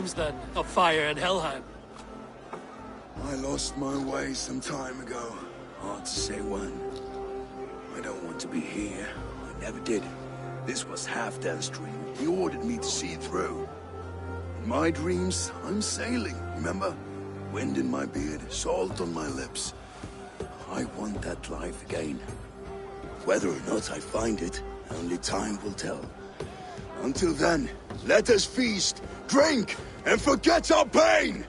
dreams, then, of fire and Helheim? I lost my way some time ago. Hard to say when. I don't want to be here. I never did. This was Halfdan's dream. He ordered me to see it through. In my dreams, I'm sailing, remember? Wind in my beard, salt on my lips. I want that life again. Whether or not I find it, only time will tell. Until then, let us feast, drink, and forget our pain!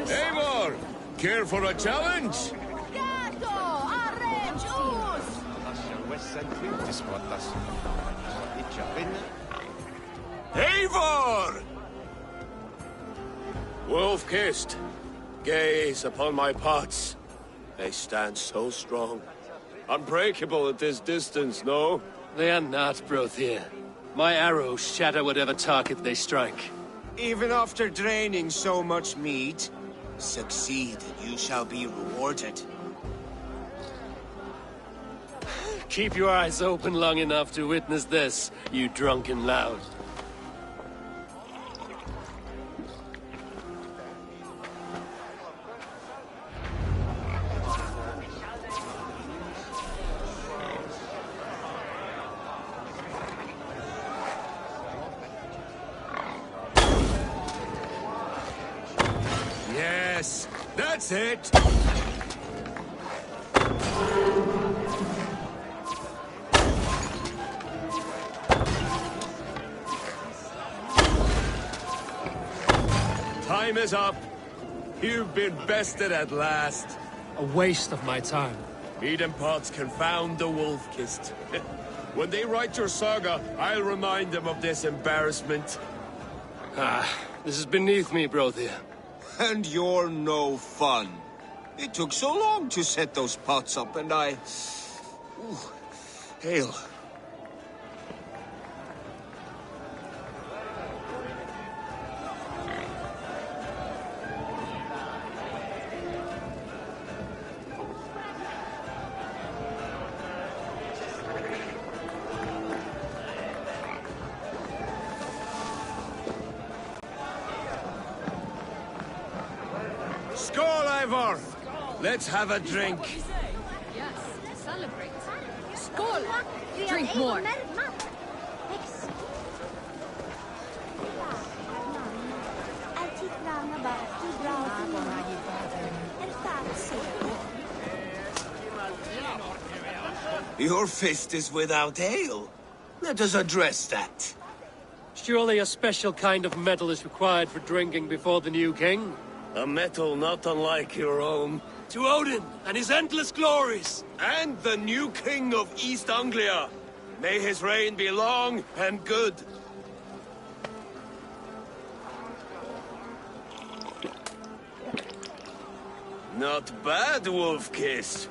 Eivor! Care for a challenge? Eivor! Wolf-kissed, gaze upon my pots. They stand so strong. Unbreakable at this distance, no? They are not, Brothir. My arrows shatter whatever target they strike. Even after draining so much meat, succeed and you shall be rewarded. Keep your eyes open long enough to witness this, you drunken lout. Yes, that's it! Time is up. You've been bested at last. A waste of my time. Eden pots confound the wolf-kissed. When they write your saga, I'll remind them of this embarrassment. This is beneath me, Brothir. And you're no fun. It took so long to set those pots up, and I... Ooh, hail. Skål, Eivor! Let's have a drink. Yes, celebrate. Skål! Drink more. Your fist is without ale. Let us address that. Surely a special kind of metal is required for drinking before the new king? A metal not unlike your own. To Odin and his endless glories! And the new king of East Anglia. May his reign be long and good. Not bad, Wolf-kissed.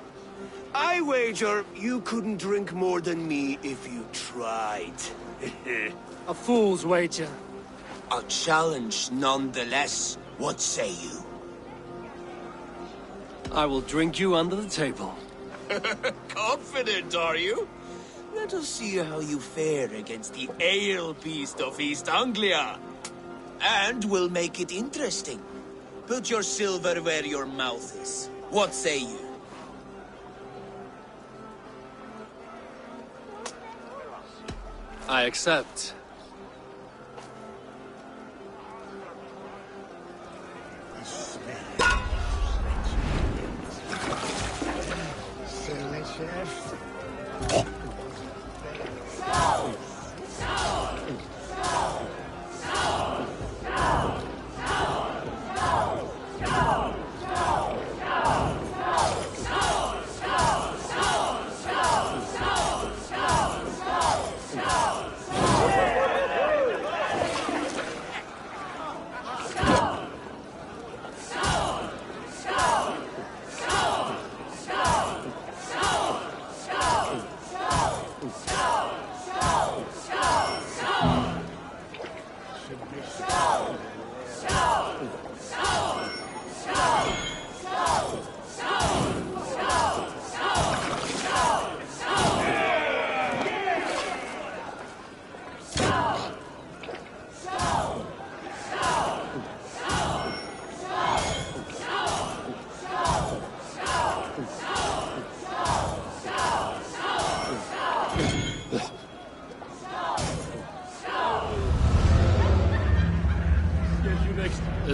I wager you couldn't drink more than me if you tried. A fool's wager. A challenge nonetheless. What say you? I will drink you under the table. Confident, are you? Let us see how you fare against the ale beast of East Anglia. And we'll make it interesting. Put your silver where your mouth is. What say you? I accept.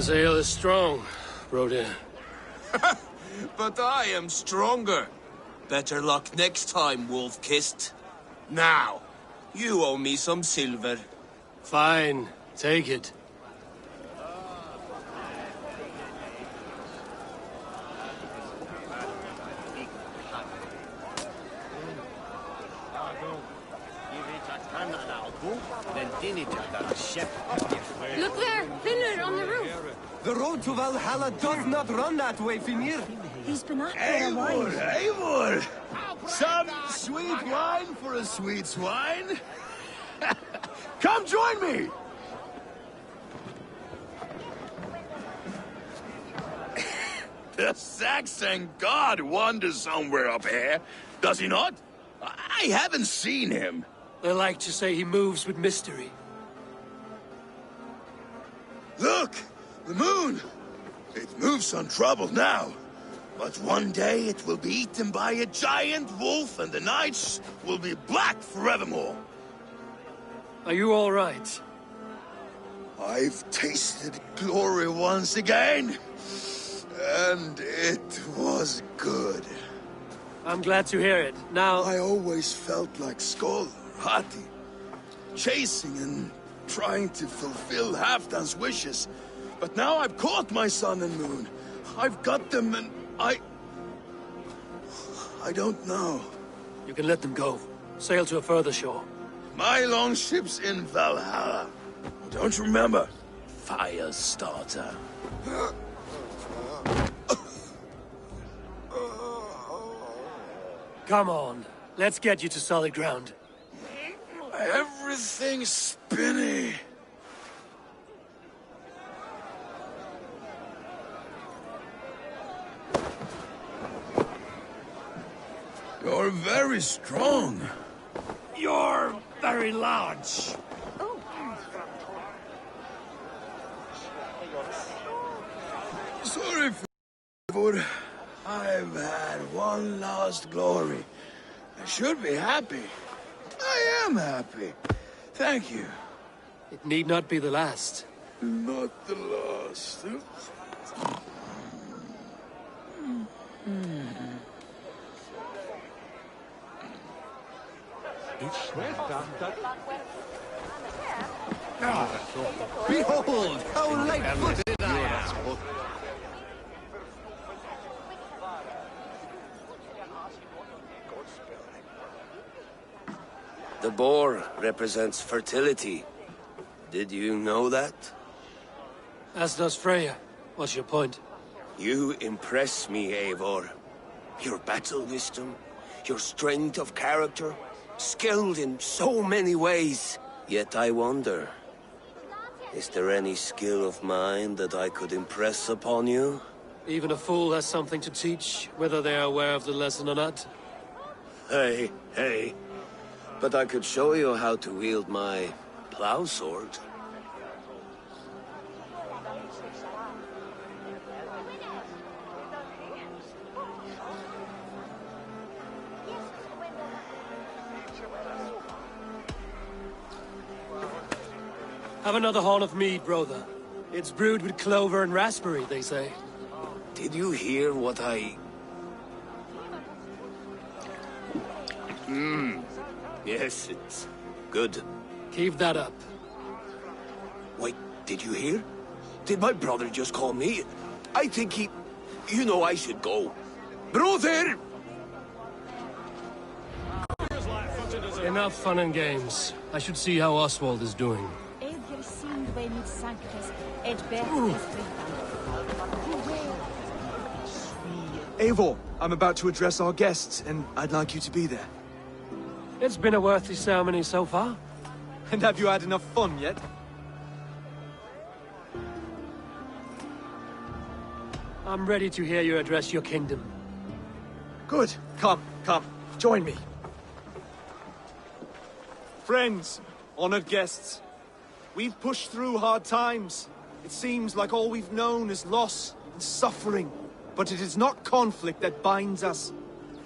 This ale is strong, Rodin. But I am stronger. Better luck next time, Wolf-Kissed. Now, you owe me some silver. Fine, take it. Look there! Thinner on the roof! The road to Valhalla does not run that way, Finir. He's been up there a while. Eivor! Some sweet wine for a sweet swine? Come join me! The Saxon god wanders somewhere up here, does he not? I haven't seen him. They like to say he moves with mystery. Look! The moon! It moves untroubled now. But one day it will be eaten by a giant wolf and the nights will be black forevermore. Are you all right? I've tasted glory once again. And it was good. I'm glad to hear it. Now... I always felt like Skoll, Hati. Chasing and trying to fulfill Halfdan's wishes. But now I've caught my sun and moon. I've got them and I don't know. You can let them go. Sail to a further shore. My longship's in Valhalla. Don't you remember? Firestarter. Come on. Let's get you to solid ground. Everything's spinny. You're very strong. You're very large. Sorry for... I've had one last glory. I should be happy. I am happy. Thank you. It need not be the last. Not the last. Behold, how light-footed I am! The boar represents fertility. Did you know that? As does Freya. What's your point? You impress me, Eivor. Your battle wisdom, your strength of character, skilled in so many ways. Yet I wonder, is there any skill of mine that I could impress upon you? Even a fool has something to teach, whether they are aware of the lesson or not. Hey. But I could show you how to wield my plow sword. Have another horn of mead, brother. It's brewed with clover and raspberry, they say. Did you hear what I... Yes, it's good. Keep that up. Wait, did you hear? Did my brother just call me? I think he... You know I should go. Brother! Enough fun and games. I should see how Oswald is doing. Eivor, I'm about to address our guests, and I'd like you to be there. It's been a worthy ceremony so far. And have you had enough fun yet? I'm ready to hear you address your kingdom. Good. Come, join me. Friends, honored guests, we've pushed through hard times. It seems like all we've known is loss and suffering. But it is not conflict that binds us.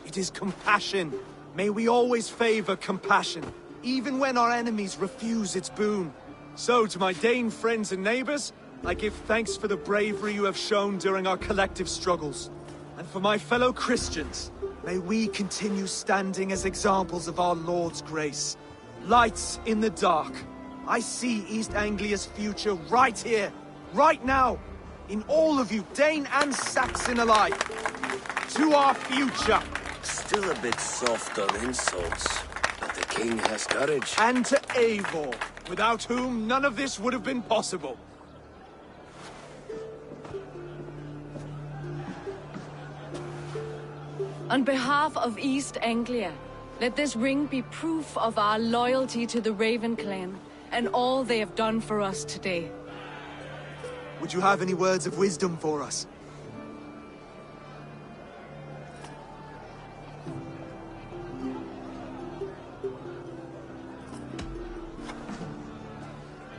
It is compassion. May we always favor compassion, even when our enemies refuse its boon. So, to my Dane friends and neighbors, I give thanks for the bravery you have shown during our collective struggles. And for my fellow Christians, may we continue standing as examples of our Lord's grace. Lights in the dark. I see East Anglia's future right here, right now, in all of you, Dane and Saxon alike. To our future. Still a bit soft on insults, but the king has courage. And to Eivor, without whom none of this would have been possible. On behalf of East Anglia, let this ring be proof of our loyalty to the Raven clan and all they have done for us today. Would you have any words of wisdom for us?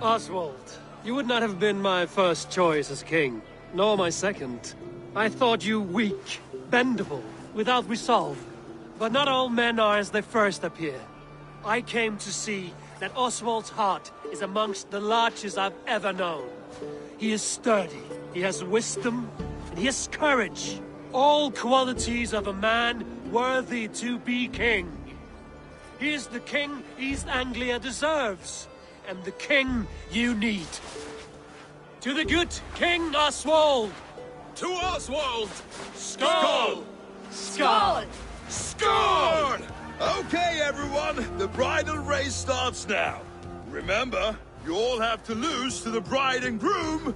Oswald, you would not have been my first choice as king, nor my second. I thought you weak, bendable, without resolve. But not all men are as they first appear. I came to see that Oswald's heart is amongst the largest I've ever known. He is sturdy, he has wisdom, and he has courage. All qualities of a man worthy to be king. He is the king East Anglia deserves, and the king you need. To the good King Oswald! To Oswald! Skull! Skull! Score! Okay, everyone, the bridal race starts now. Remember, you all have to lose to the bride and groom.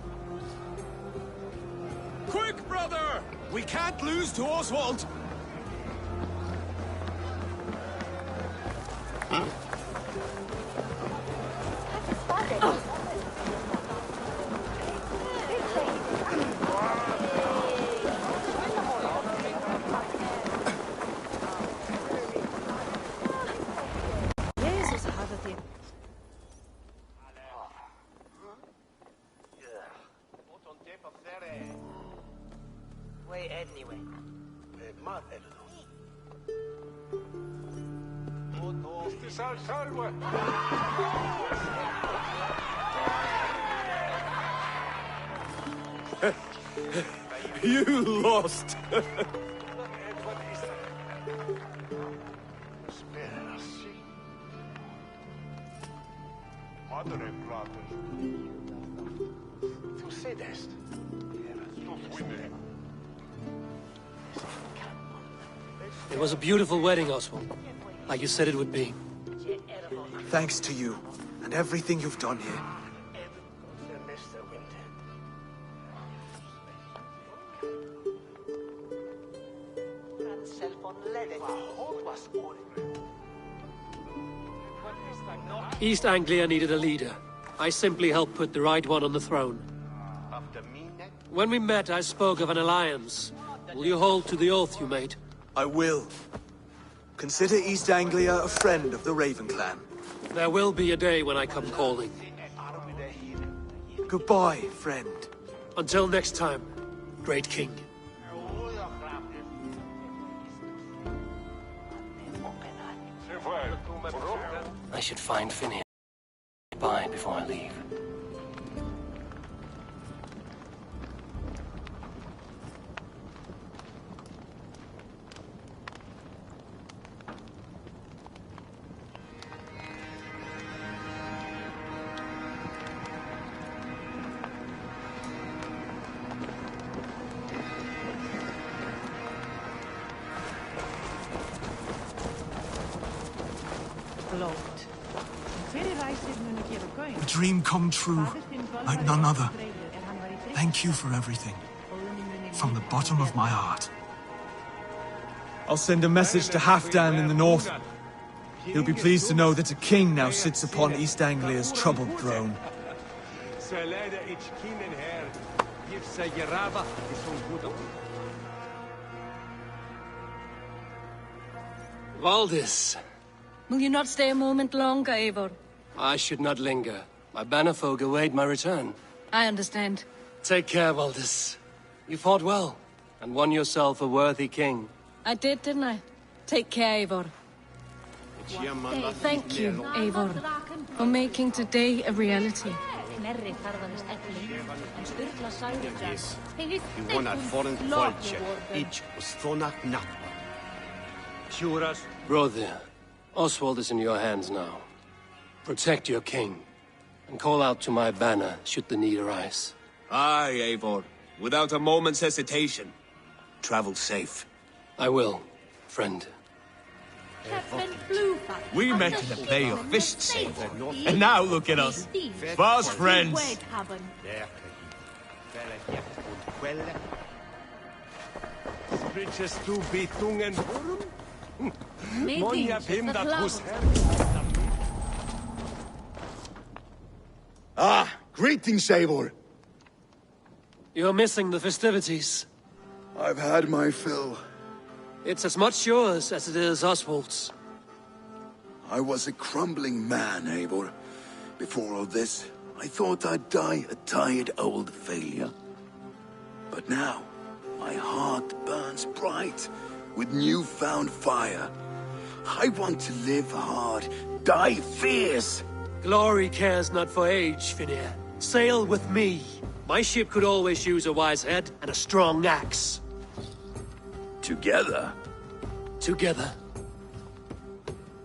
Quick, brother! We can't lose to Oswald. You lost. It was a beautiful wedding, Oswald. Like you said it would be. Thanks to you, and everything you've done here. East Anglia needed a leader. I simply helped put the right one on the throne. When we met, I spoke of an alliance. Will you hold to the oath you made? I will. Consider East Anglia a friend of the Raven clan. There will be a day when I come calling. Goodbye, friend. Until next time, great king. I should find Finn by before I leave. A dream come true, like none other. Thank you for everything. From the bottom of my heart. I'll send a message to Halfdan in the north. He'll be pleased to know that a king now sits upon East Anglia's troubled throne. Valdis, Will you not stay a moment longer, Eivor? I should not linger. My bannerfolk await my return. I understand. Take care, Valdis. You fought well, and won yourself a worthy king. I did, didn't I? Take care, Eivor. Thank you, Eivor, for making today a reality. Snerri þarfaðist elli, en Sturla sagði það. He won a foreign culture, each was Thonach Natwa. Shuras. Brother, Oswald is in your hands now. Protect your king, and call out to my banner should the need arise. Aye, Eivor. Without a moment's hesitation. Travel safe. I will, friend. We met in the Bay of Fists, and now look at us. Fast friends. Ah, greetings, Eivor. You're missing the festivities. I've had my fill. It's as much yours as it is Oswald's. I was a crumbling man, Eivor. Before all this, I thought I'd die a tired old failure. But now, my heart burns bright with newfound fire. I want to live hard, die fierce. Glory cares not for age, Finir. Sail with me. My ship could always use a wise head and a strong axe. Together? Together.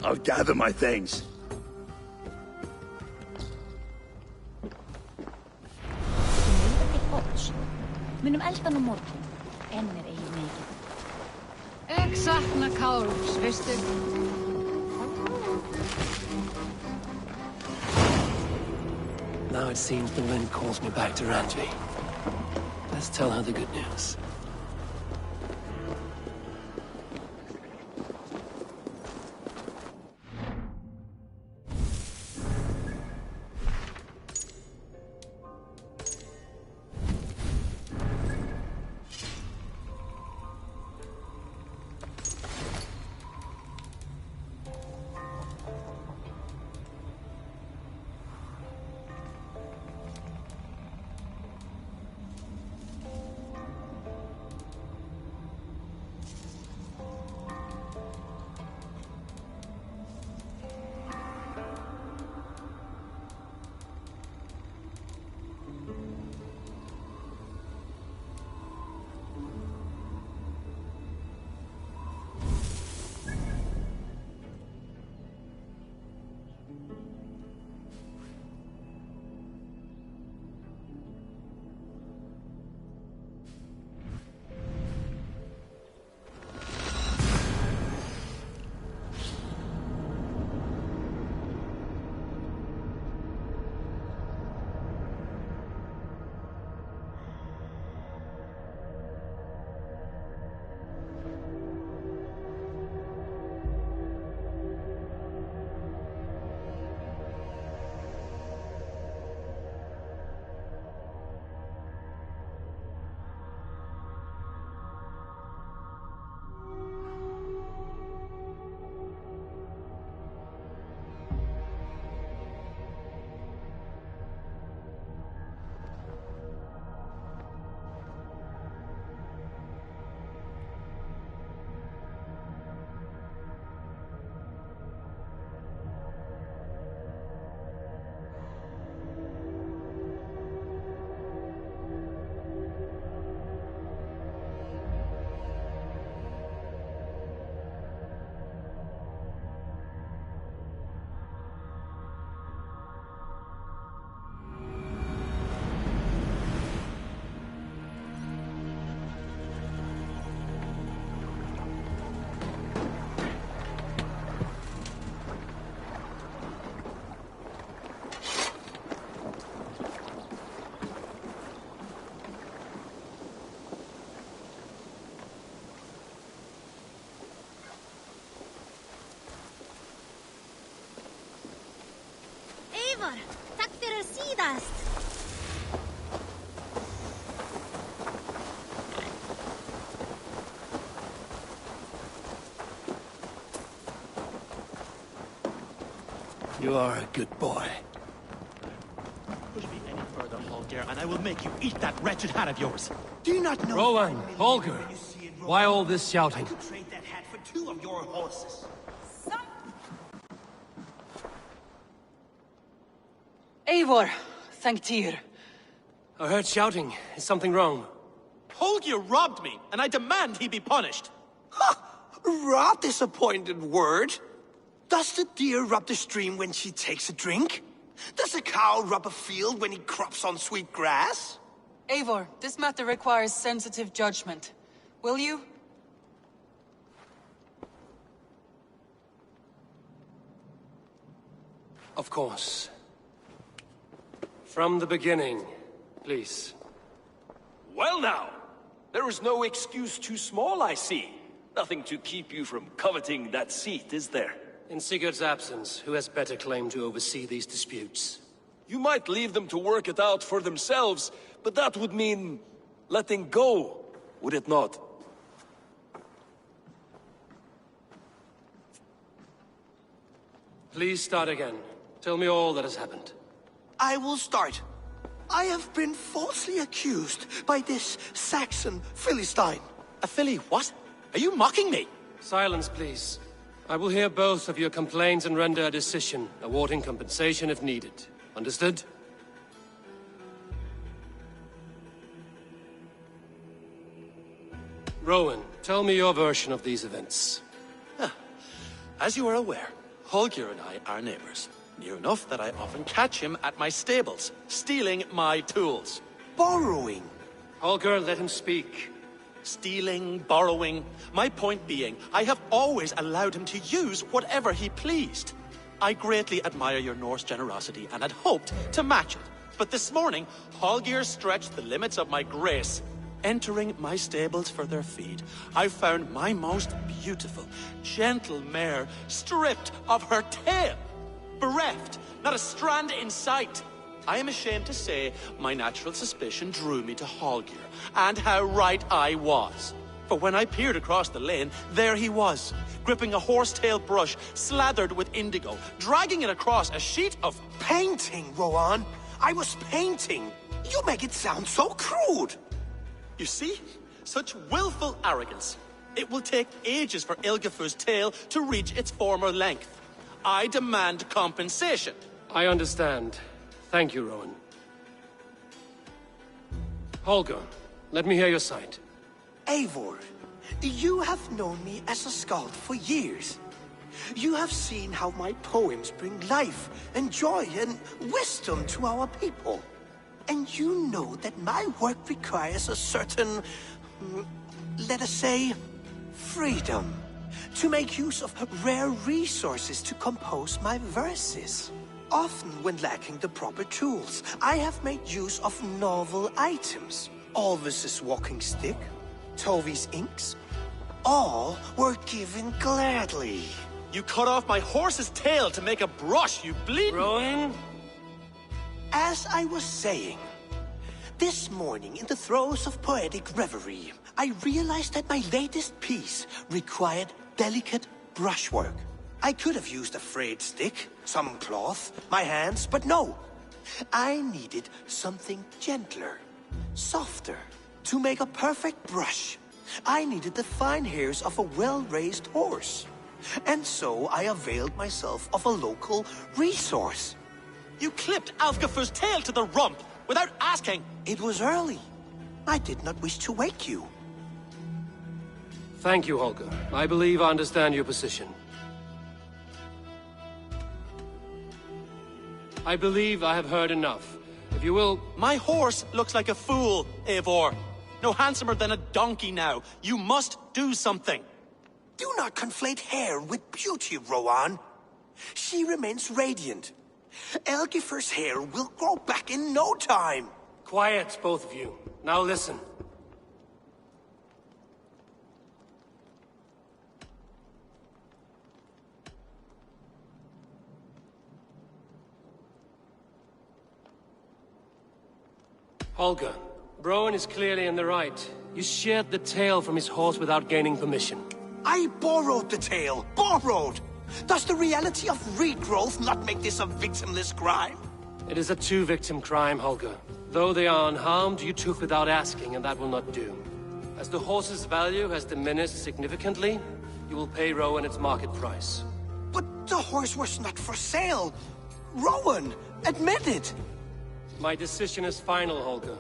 I'll gather my things. Munum eldan á morgun, en eigi mikið. Ek sakna Kárs, veistu? Now it seems the wind calls me back to Randvi. Let's tell her the good news. Eivor, takk fyrir síðast. You are a good boy. Push me any further, Holger, and I will make you eat that wretched hat of yours. Do you not know? Rowan, Holger, why all this shouting? You trade that hat for 2 of your horses. Eivor, Thank Tyr. I heard shouting. Is something wrong? Holger robbed me, and I demand he be punished. Ha! Rot disappointed word. Does the deer rub the stream when she takes a drink? Does a cow rub a field when he crops on sweet grass? Eivor, this matter requires sensitive judgment. Will you? Of course. From the beginning, please. Well now, there is no excuse too small, I see. Nothing to keep you from coveting that seat, is there? In Sigurd's absence, who has better claim to oversee these disputes? You might leave them to work it out for themselves, but that would mean letting go, would it not? Please start again. Tell me all that has happened. I will start. I have been falsely accused by this Saxon Philistine. A Philly what? Are you mocking me? Silence, please. I will hear both of your complaints and render a decision, awarding compensation if needed. Understood? Rowan, tell me your version of these events. As you are aware, Holger and I are neighbors. Near enough that I often catch him at my stables, stealing my tools. Borrowing. Holger, let him speak. Stealing, borrowing. My point being, I have always allowed him to use whatever he pleased. I greatly admire your Norse generosity and had hoped to match it. But this morning, Holger stretched the limits of my grace. Entering my stables for their feed, I found my most beautiful, gentle mare stripped of her tail. Bereft, not a strand in sight. I am ashamed to say my natural suspicion drew me to Holger, and how right I was. For when I peered across the lane, there he was, gripping a horsetail brush slathered with indigo, dragging it across a sheet of... Painting, Rowan! I was painting! You make it sound so crude! You see? Such willful arrogance. It will take ages for Ilgafur's tail to reach its former length. I demand compensation. I understand. Thank you, Rowan. Holger, let me hear your side. Eivor, you have known me as a skald for years. You have seen how my poems bring life and joy and wisdom to our people. And you know that my work requires a certain, let us say, freedom. To make use of rare resources to compose my verses. Often when lacking the proper tools, I have made use of novel items. Alvis's walking stick, Tovi's inks, all were given gladly. You cut off my horse's tail to make a brush, you bleed... Rowan? As I was saying, this morning in the throes of poetic reverie, I realized that my latest piece required delicate brushwork. I could have used a frayed stick, some cloth, my hands, but no. I needed something gentler, softer. To make a perfect brush, I needed the fine hairs of a well-raised horse. And so I availed myself of a local resource. You clipped Alfgafur's tail to the rump without asking. It was early. I did not wish to wake you. Thank you, Holger. I believe I understand your position. I believe I have heard enough. If you will... My horse looks like a fool, Eivor. No handsomer than a donkey now. You must do something. Do not conflate hair with beauty, Rowan. She remains radiant. Elgifur's hair will grow back in no time. Quiet, both of you. Now listen. Holger, Rowan is clearly in the right. You sheared the tail from his horse without gaining permission. I borrowed the tail. Borrowed! Does the reality of regrowth not make this a victimless crime? It is a two-victim crime, Holger. Though they are unharmed, you took without asking, and that will not do. As the horse's value has diminished significantly, you will pay Rowan its market price. But the horse was not for sale. Rowan, admit it. My decision is final, Holger.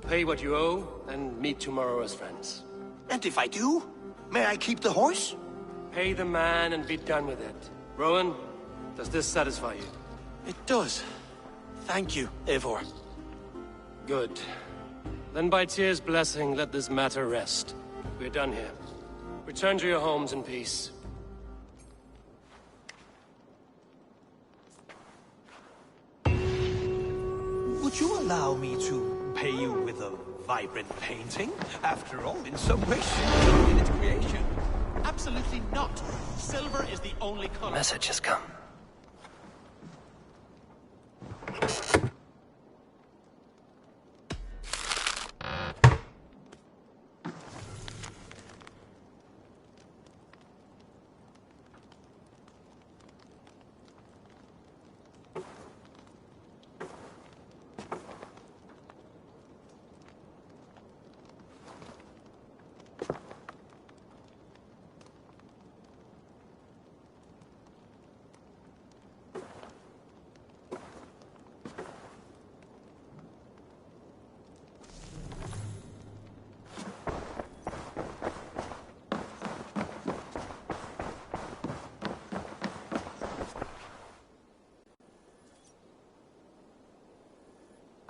Pay what you owe, and meet tomorrow as friends. And if I do, may I keep the horse? Pay the man and be done with it. Rowan, does this satisfy you? It does. Thank you, Eivor. Good. Then by Tyr's blessing, let this matter rest. We're done here. Return to your homes in peace. Would you allow me to pay you with a vibrant painting? After all, in some ways, in its creation. Absolutely not. Silver is the only color. Message has come.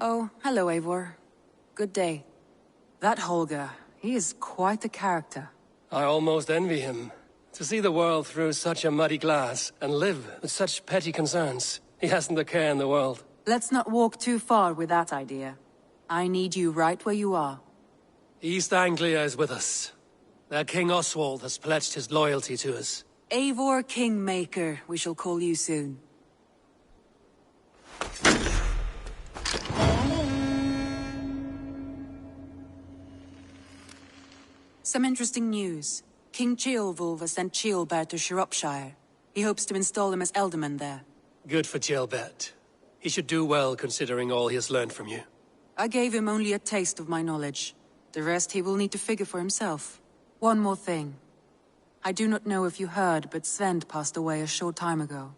Oh, hello, Eivor. Good day. That Holger, he is quite the character. I almost envy him. To see the world through such a muddy glass, and live with such petty concerns. He hasn't a care in the world. Let's not walk too far with that idea. I need you right where you are. East Anglia is with us. Their King Oswald has pledged his loyalty to us. Eivor Kingmaker, we shall call you soon. Some interesting news. King Ceolwulf has sent Ceolbert to Shropshire. He hopes to install him as Ealdorman there. Good for Ceolbert. He should do well considering all he has learned from you. I gave him only a taste of my knowledge. The rest he will need to figure for himself. One more thing. I do not know if you heard, but Svend passed away a short time ago.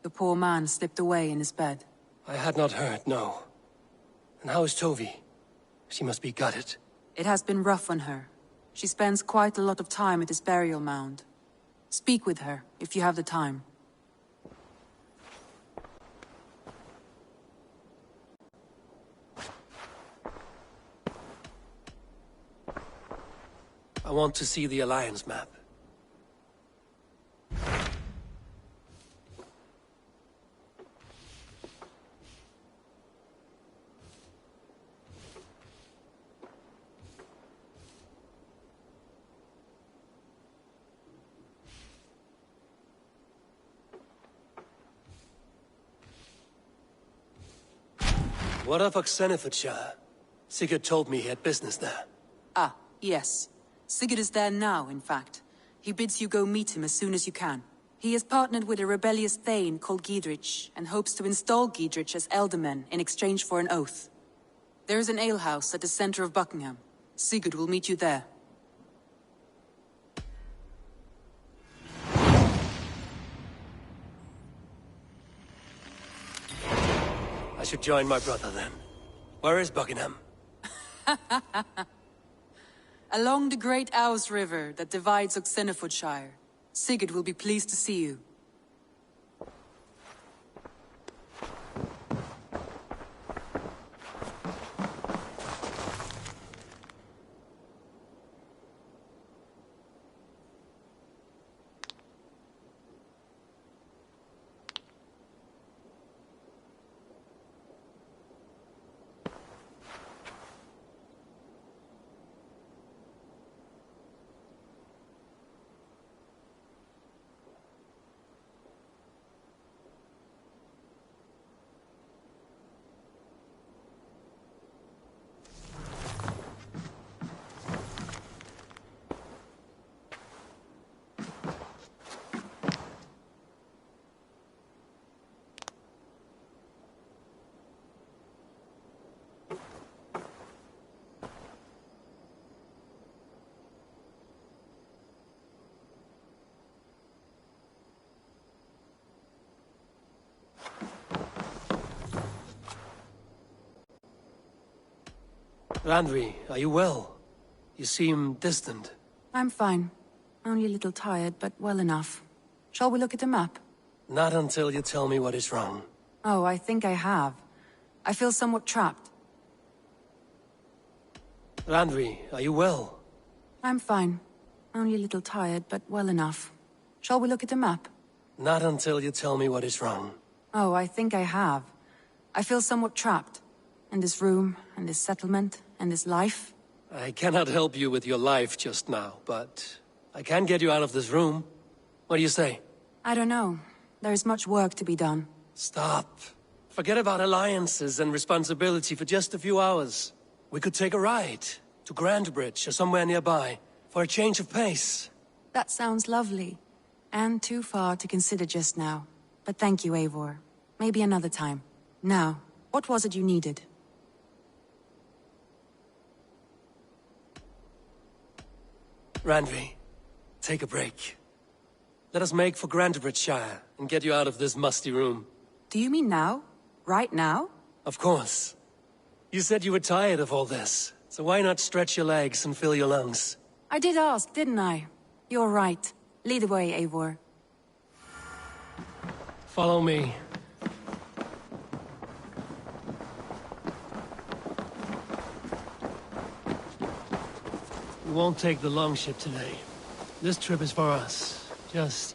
The poor man slipped away in his bed. I had not heard, no. And how is Tovi? She must be gutted. It has been rough on her. She spends quite a lot of time at his burial mound. Speak with her, if you have the time. I want to see the Alliance map. What of Oxenfordshire? Sigurd told me he had business there. Ah, yes. Sigurd is there now, in fact. He bids you go meet him as soon as you can. He has partnered with a rebellious thane called Giedrich, and hopes to install Giedrich as Ealdorman in exchange for an oath. There is an alehouse at the center of Buckingham. Sigurd will meet you there. I should join my brother then. Where is Buckingham? Along the great Ouse River that divides Oxenfordshire. Sigurd will be pleased to see you. Randvi, are you well? You seem distant. I'm fine. Only a little tired, but well enough. Shall we look at the map? Not until you tell me what is wrong. Oh, I think I have. I feel somewhat trapped. Randvi, are you well? I'm fine. Only a little tired, but well enough. Shall we look at the map? Not until you tell me what is wrong. Oh, I think I have. I feel somewhat trapped. In this room, and this settlement, and this life. I cannot help you with your life just now, but I can get you out of this room. What do you say? I don't know. There is much work to be done. Stop. Forget about alliances and responsibility for just a few hours. We could take a ride to Grandbridge or somewhere nearby for a change of pace. That sounds lovely. And too far to consider just now. But thank you, Eivor. Maybe another time. Now, what was it you needed? Randvi, take a break. Let us make for Grandbridgeshire and get you out of this musty room. Do you mean now? Right now? Of course. You said you were tired of all this, so why not stretch your legs and fill your lungs? I did ask, didn't I? You're right. Lead the way, Eivor. Follow me. We won't take the longship today. This trip is for us. Just...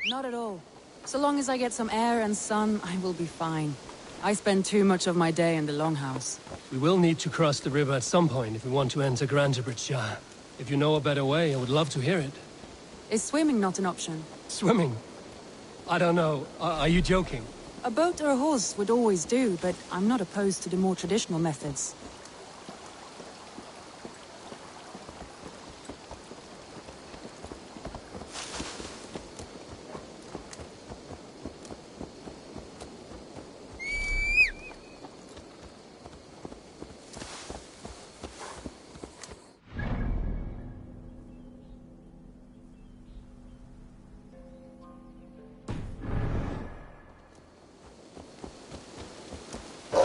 Not at all. So long as I get some air and sun, I will be fine. I spend too much of my day in the Longhouse. We will need to cross the river at some point if we want to enter Grandbridgeshire. If you know a better way, I would love to hear it. Is swimming not an option? Swimming? I don't know. Are you joking? A boat or a horse would always do, but I'm not opposed to the more traditional methods.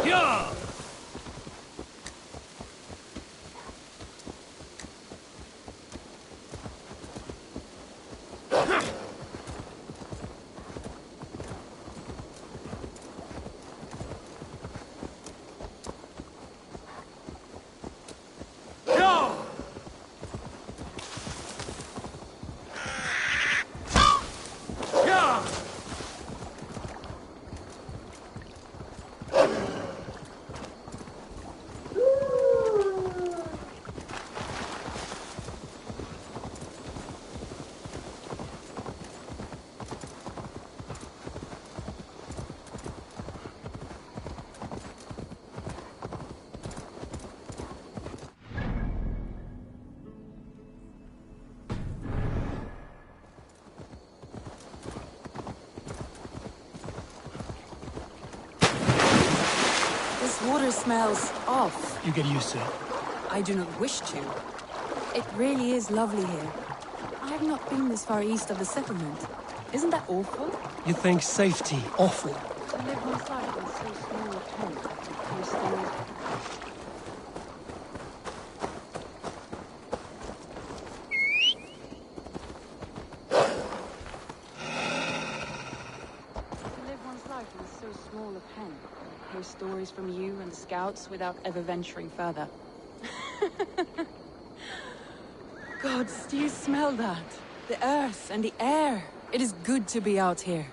Yeah! This water smells off. You get used to it. I do not wish to. It really is lovely here. I have not been this far east of the settlement. Isn't that awful? You think safety awful? I live on site in so small a tent. You still... Hear stories from you and the scouts without ever venturing further. Gods, do you smell that? The earth and the air. It is good to be out here.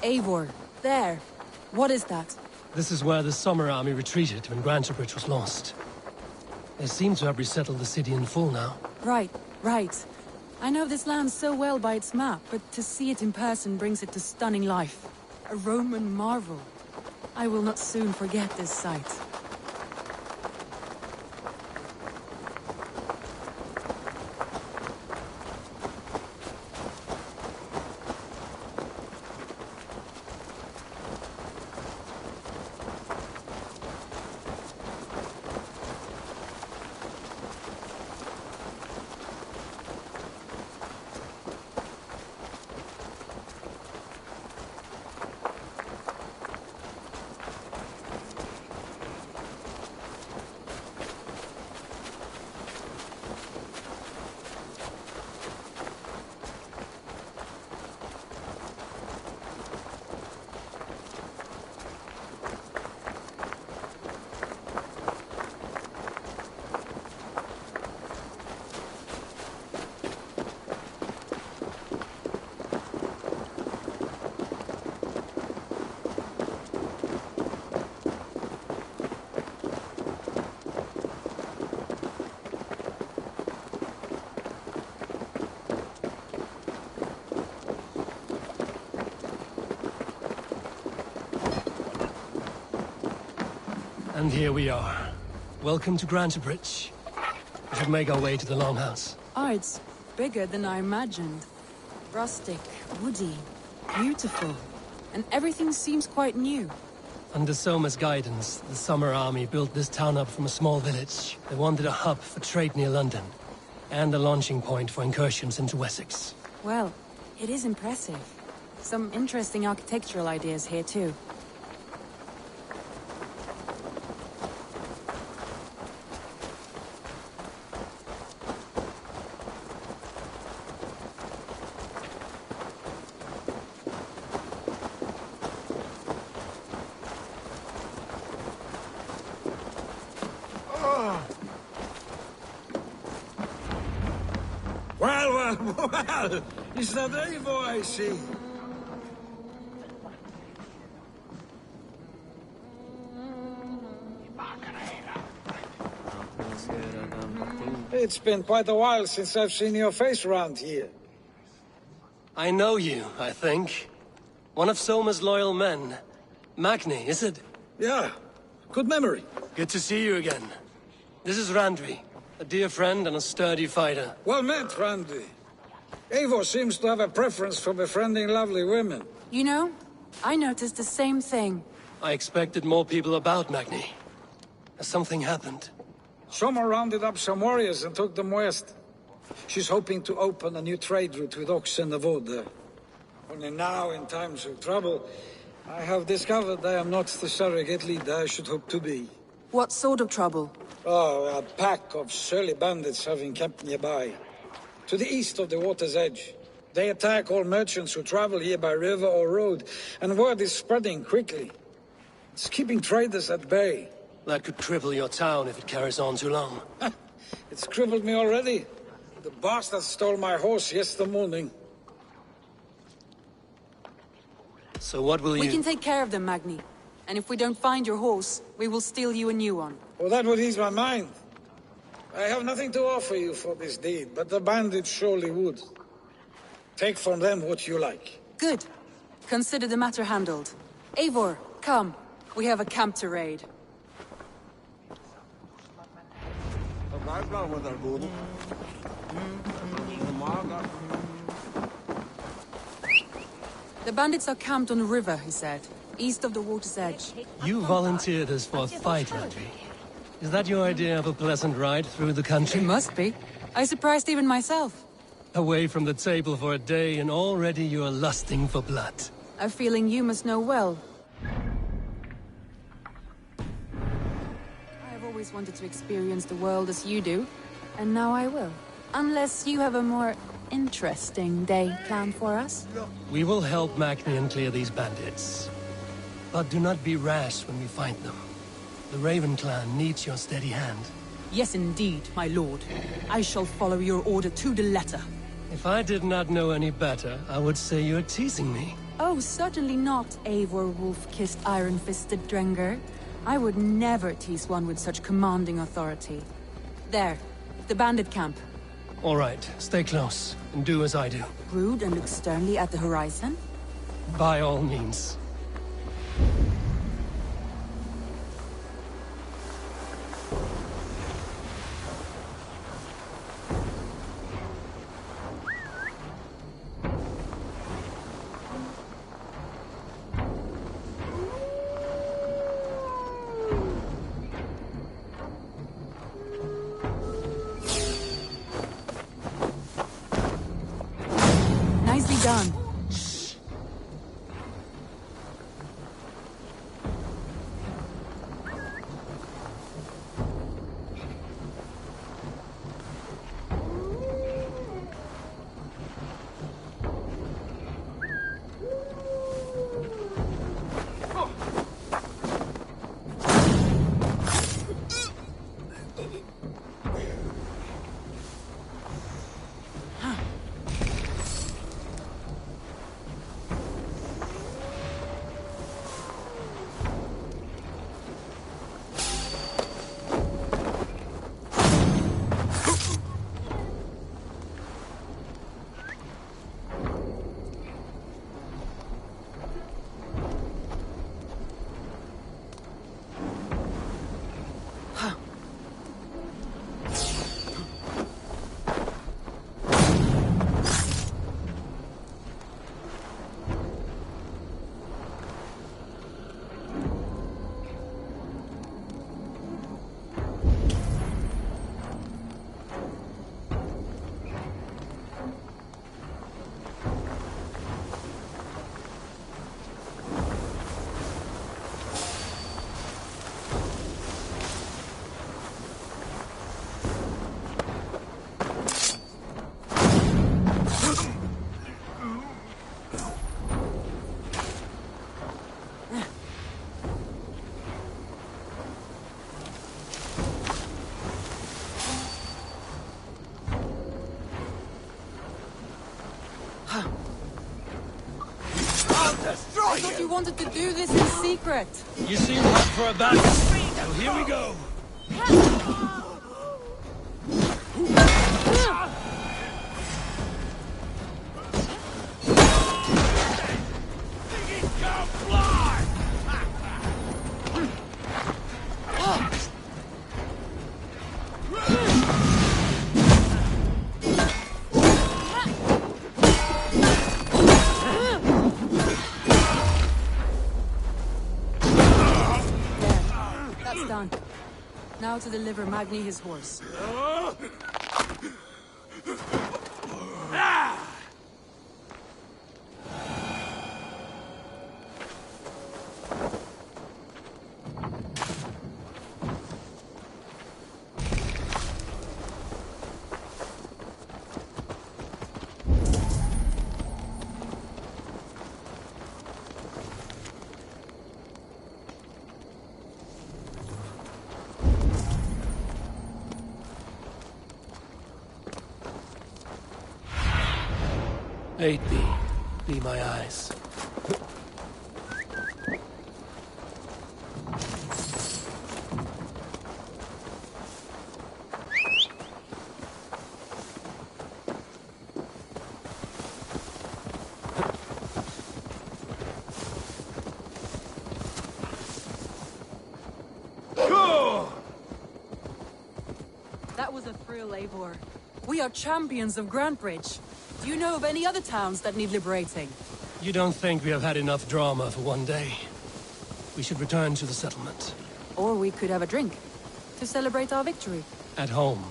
Eivor, there. What is that? This is where the Summer Army retreated when Grantebridge was lost. They seem to have resettled the city in full now. Right, right. I know this land so well by its map, but to see it in person brings it to stunning life. A Roman marvel. I will not soon forget this sight. And here we are. Welcome to Grantebridge. We should make our way to the Longhouse. Ah, it's bigger than I imagined. Rustic, woody, beautiful. And everything seems quite new. Under Soma's guidance, the Summer Army built this town up from a small village. They wanted a hub for trade near London, and a launching point for incursions into Wessex. Well, it is impressive. Some interesting architectural ideas here too. Well, is that Eivor I see? It's been quite a while since I've seen your face around here. I know you, I think. One of Soma's loyal men. Magni, is it? Yeah, good memory. Good to see you again. This is Randvi, a dear friend and a sturdy fighter. Well met, Randvi. Eivor seems to have a preference for befriending lovely women. You know, I noticed the same thing. I expected more people about Magni. Has something happened? Someone rounded up some warriors and took them west. She's hoping to open a new trade route with oxen of wood there. Only now, in times of trouble, I have discovered I am not the surrogate leader I should hope to be. What sort of trouble? Oh, a pack of surly bandits have encamped nearby. To the east of the water's edge. They attack all merchants who travel here by river or road, and word is spreading quickly. It's keeping traders at bay. That could cripple your town if it carries on too long. It's crippled me already. The bastard stole my horse yesterday morning. So what will you... We can take care of them, Magni. And if we don't find your horse, we will steal you a new one. Well, that would ease my mind. I have nothing to offer you for this deed, but the bandits surely would. Take from them what you like. Good. Consider the matter handled. Eivor, come. We have a camp to raid. The bandits are camped on the river, he said, east of the water's edge. You volunteered us for a fight, Audrey. Is that your idea of a pleasant ride through the country? It must be. I surprised even myself. Away from the table for a day and already you're lusting for blood. A feeling you must know well. I have always wanted to experience the world as you do, and now I will. Unless you have a more interesting day planned for us. We will help Macnian clear these bandits. But do not be rash when we find them. The Raven clan needs your steady hand. Yes, indeed, my lord. I shall follow your order to the letter. If I did not know any better, I would say you're teasing me. Oh, certainly not, Eivor wolf-kissed iron-fisted Drenger. I would never tease one with such commanding authority. There, the bandit camp. All right, stay close, and do as I do. Brood and look sternly at the horizon? By all means. Nicely done. I thought you wanted to do this in secret. You seem up for a battle. So here we go. Done. Now to deliver Magni his horse. Aid me. Be my eyes. That was a thrill, Eivor. We are champions of Grantbridge. Do you know of any other towns that need liberating? You don't think we have had enough drama for one day? We should return to the settlement. Or we could have a drink, to celebrate our victory. At home.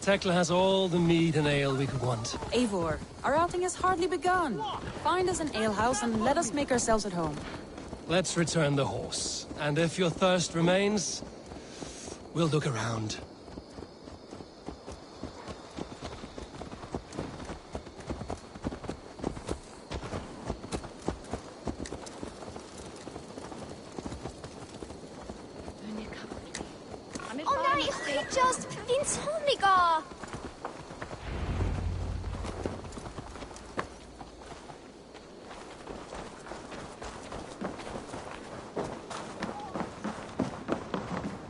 Tekla has all the mead and ale we could want. Eivor, our outing has hardly begun. Find us an alehouse and let us make ourselves at home. Let's return the horse. And if your thirst remains, we'll look around. O nej, skitjust! Din somliga!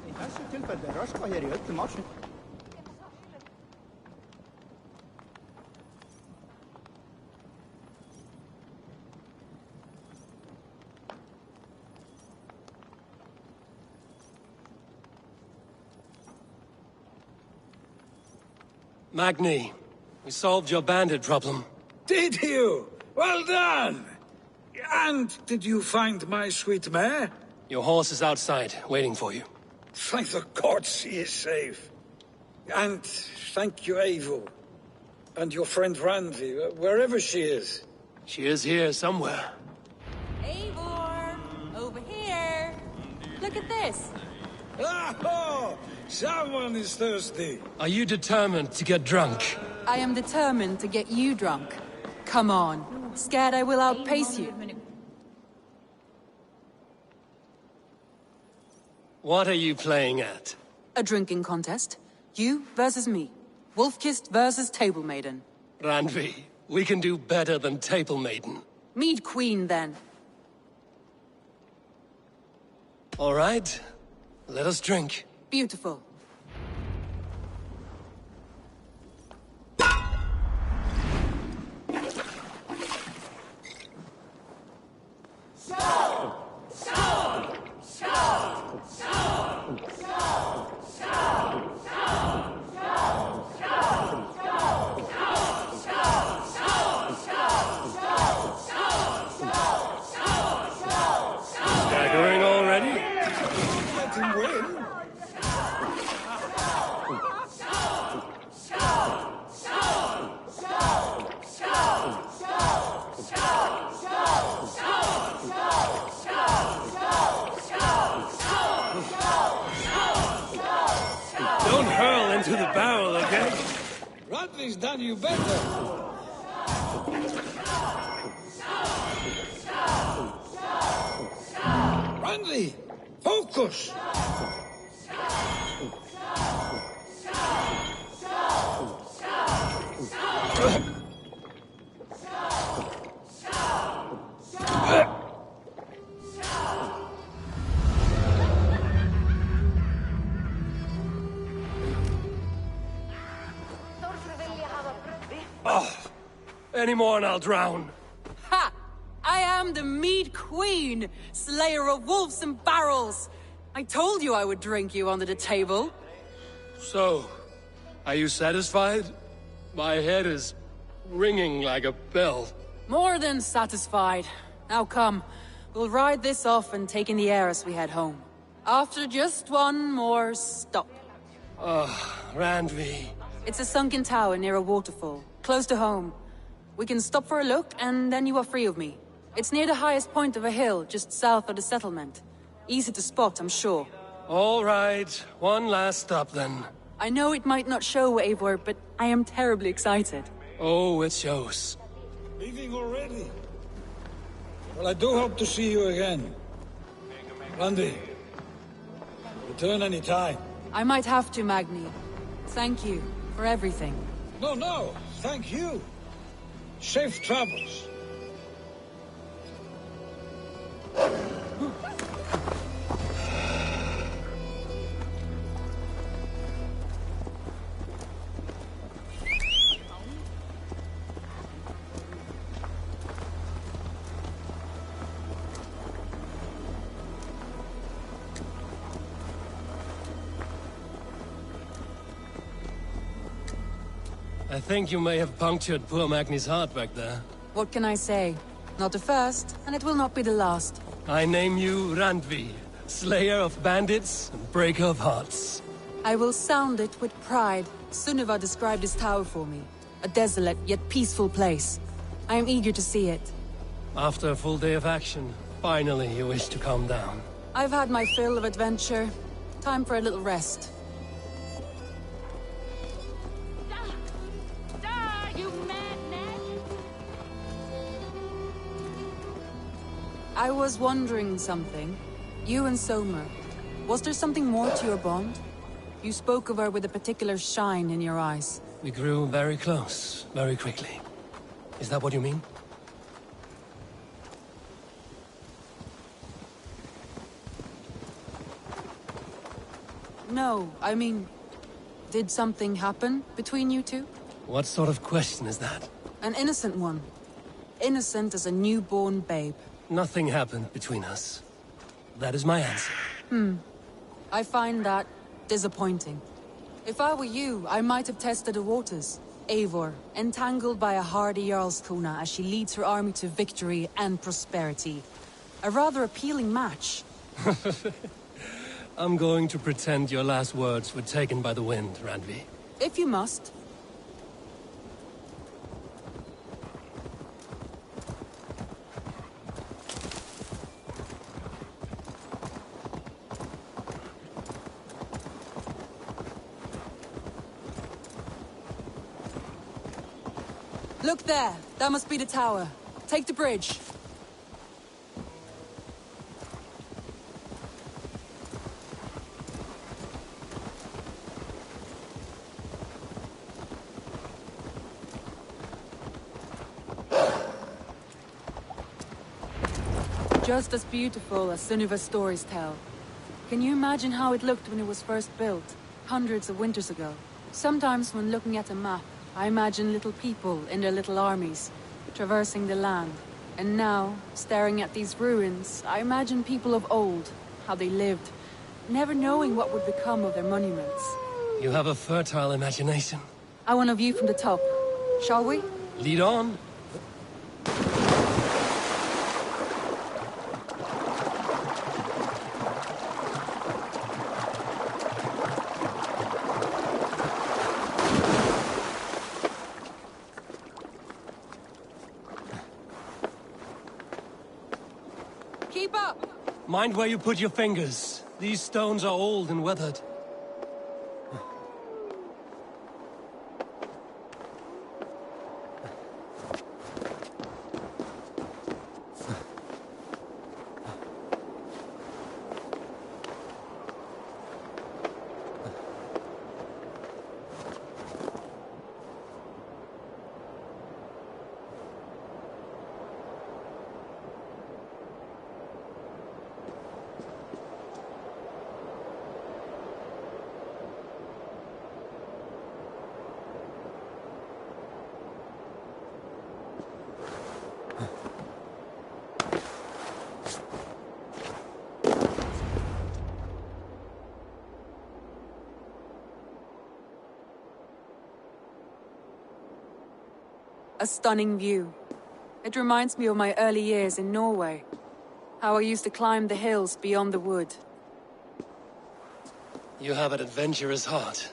I þessu tilfelli er röskva hér í öllum ásum. Magni, we solved your bandit problem. Did you? Well done! And did you find my sweet mare? Your horse is outside, waiting for you. Thank the gods he is safe. And thank you, Eivor. And your friend Randi, wherever she is. She is here somewhere. Eivor! Over here! Look at this! Oh! Someone is thirsty. Are you determined to get drunk? I am determined to get you drunk. Come on. Scared I will outpace you. What are you playing at? A drinking contest. You versus me. Wolf-kissed versus Table Maiden. Randvi, we can do better than Table Maiden. Mead Queen, then. All right. Let us drink. Beautiful. Staggering already? Let him win. Don't hurl into the barrel, okay? Randvi's done you better. Randvi, focus. Any more and I'll drown. Ha! I am the Mead Queen, slayer of wolves and barrels. I told you I would drink you under the table. So, are you satisfied? My head is ringing like a bell. More than satisfied. Now come, we'll ride this off and take in the air as we head home. After just one more stop. Randvi. It's a sunken tower near a waterfall, close to home. We can stop for a look, and then you are free of me. It's near the highest point of a hill, just south of the settlement. Easy to spot, I'm sure. All right, one last stop then. I know it might not show, Eivor, but I am terribly excited. Oh, it shows. Leaving already? Well, I do hope to see you again. Randi, return any time. I might have to, Magni. Thank you for everything. No, thank you. Safe travels. I think you may have punctured poor Magni's heart back there. What can I say? Not the first, and it will not be the last. I name you Randvi, slayer of bandits and breaker of hearts. I will sound it with pride. Sunniva described this tower for me. A desolate yet peaceful place. I am eager to see it. After a full day of action, finally you wish to calm down. I've had my fill of adventure. Time for a little rest. I was wondering something. You and Somer. Was there something more to your bond? You spoke of her with a particular shine in your eyes. We grew very close, very quickly. Is that what you mean? No, I mean... Did something happen between you two? What sort of question is that? An innocent one. Innocent as a newborn babe. Nothing happened between us. That is my answer. I find that disappointing. If I were you, I might have tested the waters. Eivor, entangled by a hardy Jarlskona as she leads her army to victory and prosperity. A rather appealing match. I'm going to pretend your last words were taken by the wind, Randvi. If you must. Look there! That must be the tower. Take the bridge. Just as beautiful as Sunniva's stories tell. Can you imagine how it looked when it was first built, hundreds of winters ago? Sometimes when looking at a map, I imagine little people in their little armies, traversing the land. And now, staring at these ruins, I imagine people of old, how they lived, never knowing what would become of their monuments. You have a fertile imagination. I want a view from the top. Shall we? Lead on. Keep up! Mind where you put your fingers. These stones are old and weathered. A stunning view. It reminds me of my early years in Norway. How I used to climb the hills beyond the wood. You have an adventurous heart.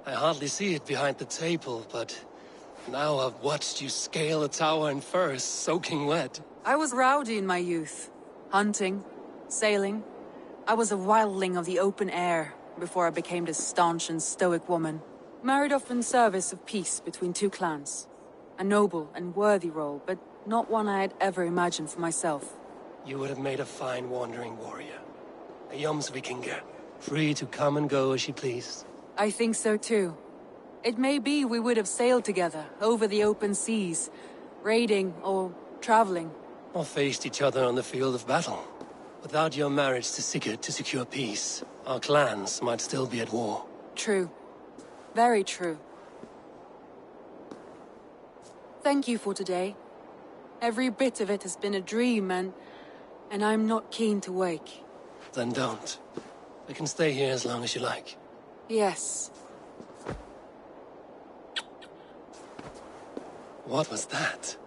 I hardly see it behind the table, but now I've watched you scale a tower in furs, soaking wet. I was rowdy in my youth. Hunting, sailing. I was a wildling of the open air before I became this staunch and stoic woman. Married off in service of peace between two clans. A noble and worthy role, but not one I had ever imagined for myself. You would have made a fine wandering warrior. A Jomsvikinger, free to come and go as she pleased. I think so too. It may be we would have sailed together, over the open seas, raiding or traveling. Or faced each other on the field of battle. Without your marriage to Sigurd to secure peace, our clans might still be at war. True. Very true. Thank you for today. Every bit of it has been a dream, and I'm not keen to wake. Then don't. We can stay here as long as you like. Yes. What was that?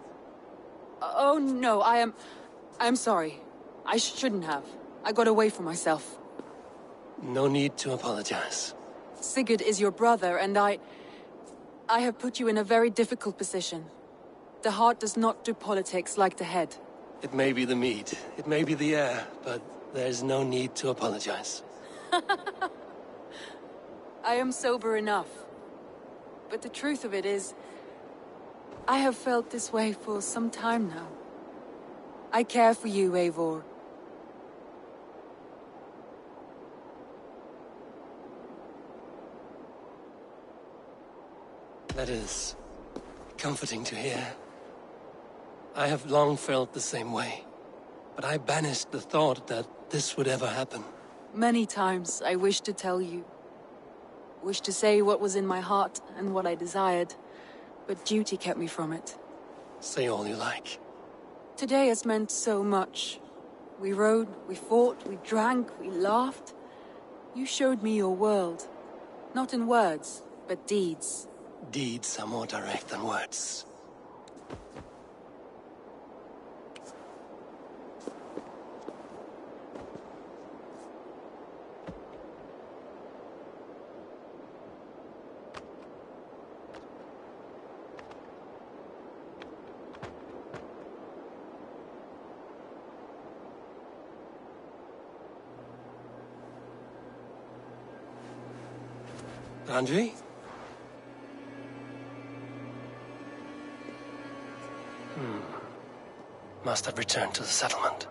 Oh, no, I'm sorry. I shouldn't have. I got away from myself. No need to apologize. Sigurd is your brother, and I have put you in a very difficult position. The heart does not do politics like the head. It may be the meat, it may be the air, but there's no need to apologize. I am sober enough. But the truth of it is, I have felt this way for some time now. I care for you, Eivor. That is comforting to hear. I have long felt the same way, but I banished the thought that this would ever happen. Many times I wished to tell you. Wished to say what was in my heart and what I desired, but duty kept me from it. Say all you like. Today has meant so much. We rode, we fought, we drank, we laughed. You showed me your world. Not in words, but deeds. Deeds are more direct than words. Andrei? Must have returned to the settlement.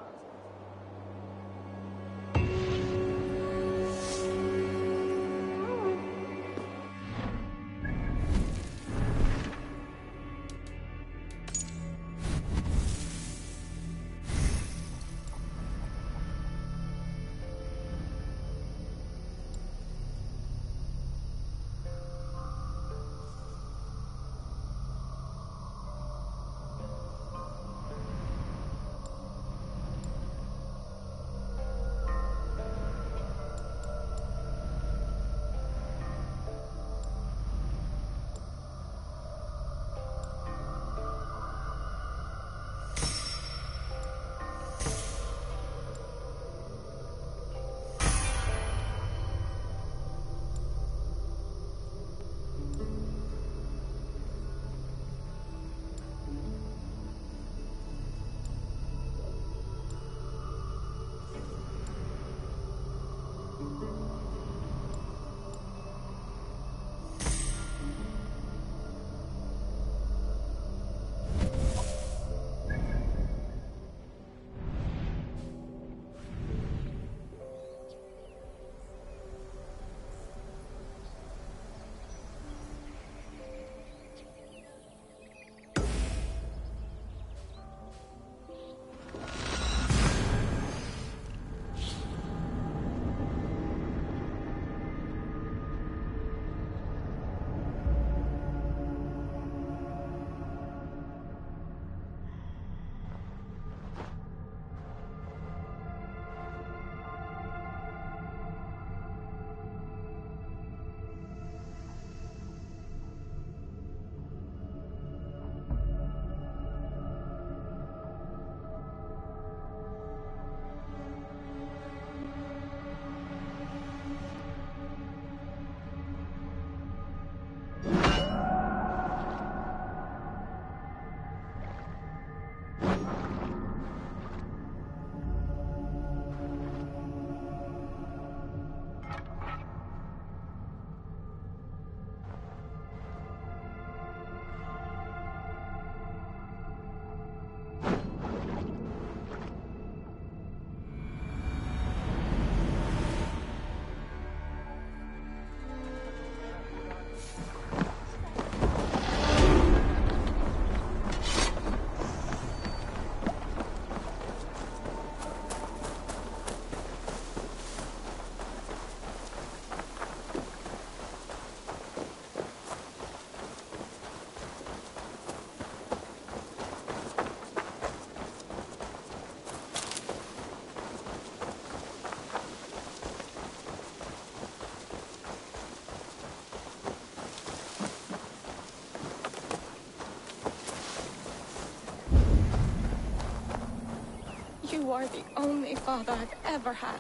are the only father I've ever had.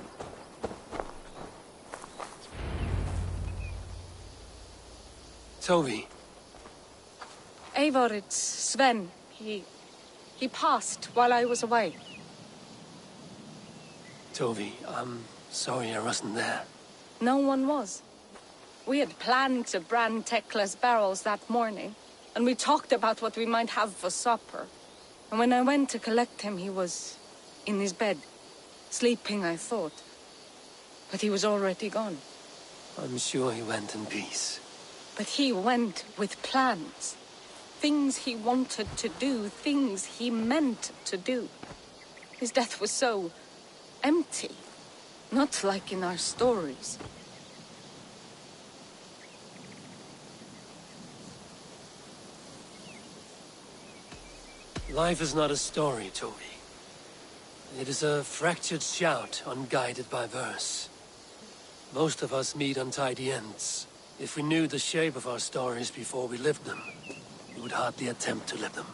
Toby. Eivor, it's Sven. He passed while I was away. Toby, I'm sorry I wasn't there. No one was. We had planned to brand Tekla's barrels that morning, and we talked about what we might have for supper. And when I went to collect him, he was in his bed. Sleeping, I thought. But he was already gone. I'm sure he went in peace. But he went with plans. Things he wanted to do, things he meant to do. His death was so empty. Not like in our stories. Life is not a story, Toby. It is a fractured shout, unguided by verse. Most of us meet untidy ends. If we knew the shape of our stories before we lived them, we would hardly attempt to live them.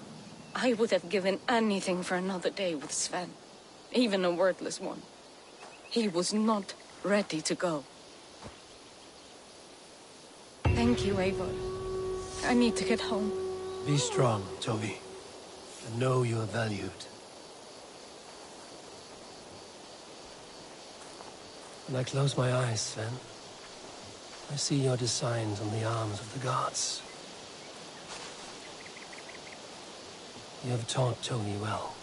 I would have given anything for another day with Sven. Even a wordless one. He was not ready to go. Thank you, Eivor. I need to get home. Be strong, Toby. And know you are valued. When I close my eyes, Sven, I see your designs on the arms of the gods. You have taught Toby well.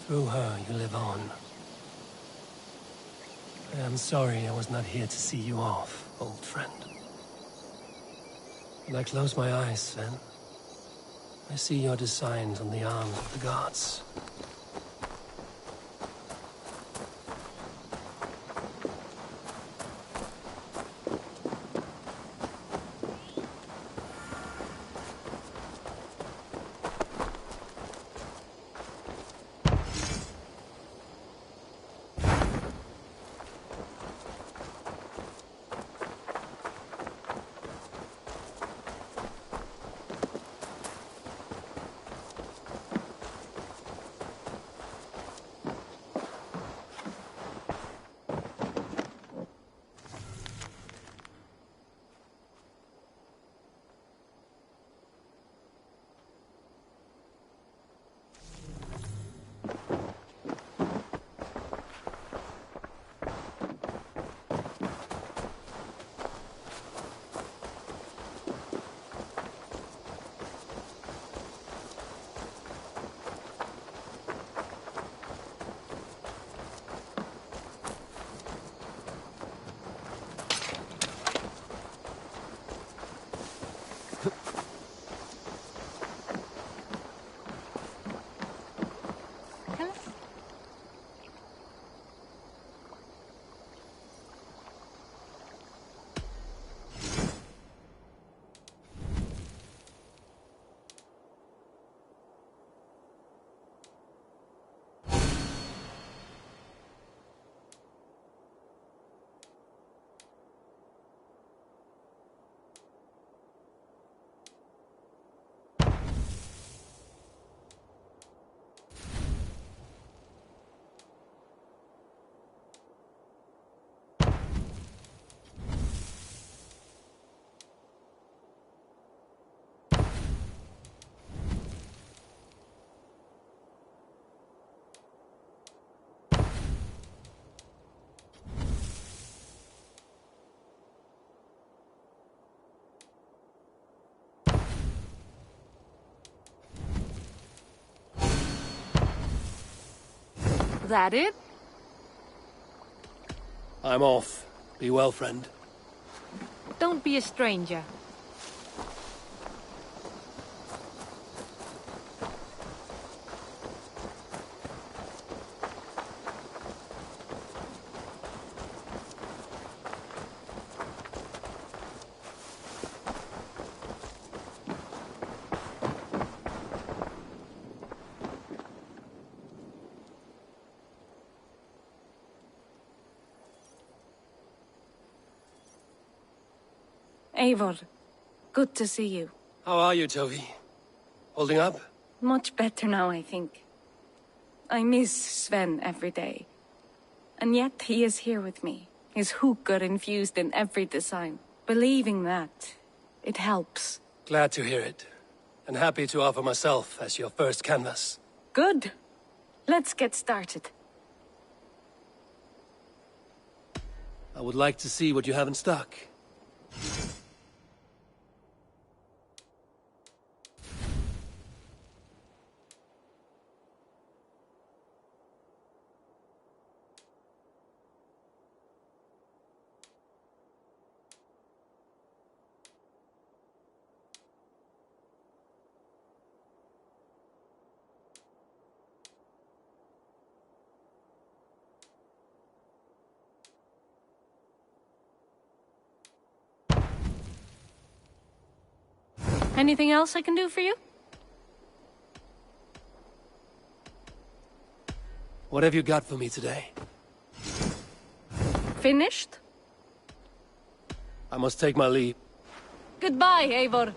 Through her, you live on. I am sorry I was not here to see you off, old friend. When I close my eyes, Sven, I see your designs on the arms of the gods. That it? I'm off. Be well, friend. Don't be a stranger. Eivor, good to see you. How are you, Toby? Holding up? Much better now, I think. I miss Sven every day. And yet he is here with me, his hooker infused in every design. Believing that, it helps. Glad to hear it. And happy to offer myself as your first canvas. Good. Let's get started. I would like to see what you have in stock. Anything else I can do for you? What have you got for me today? Finished? I must take my leave. Goodbye, Eivor.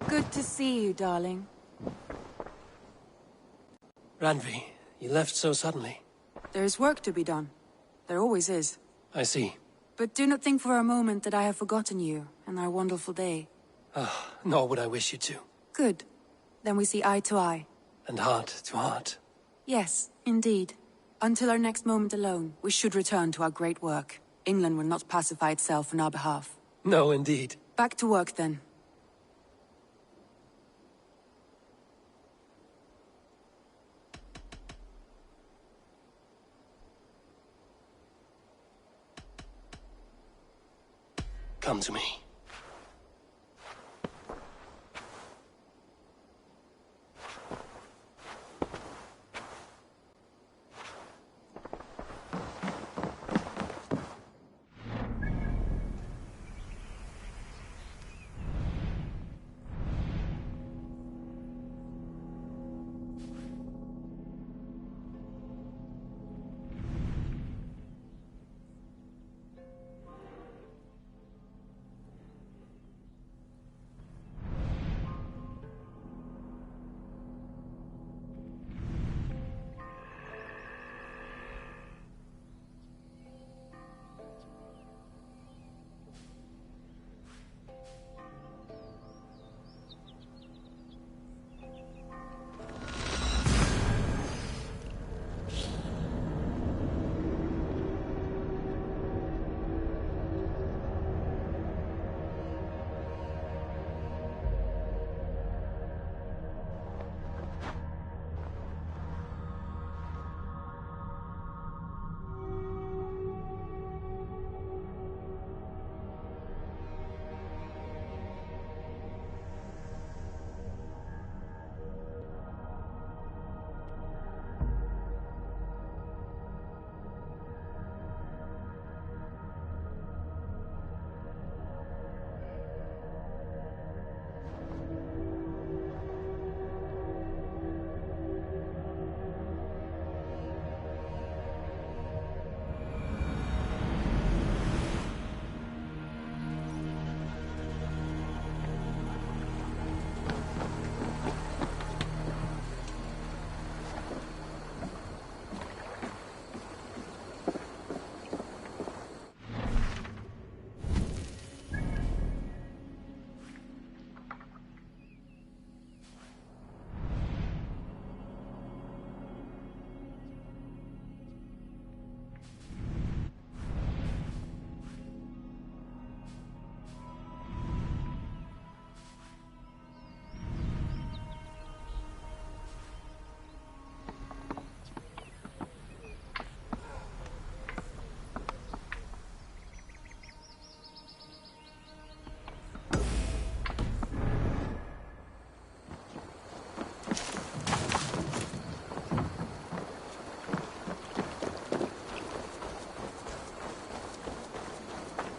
Good to see you, darling. Randvi, you left so suddenly. There is work to be done. There always is. I see. But do not think for a moment that I have forgotten you and our wonderful day. Nor would I wish you to. Good. Then we see eye to eye. And heart to heart. Yes, indeed. Until our next moment alone, we should return to our great work. England will not pacify itself on our behalf. No, indeed. Back to work, then. Come to me.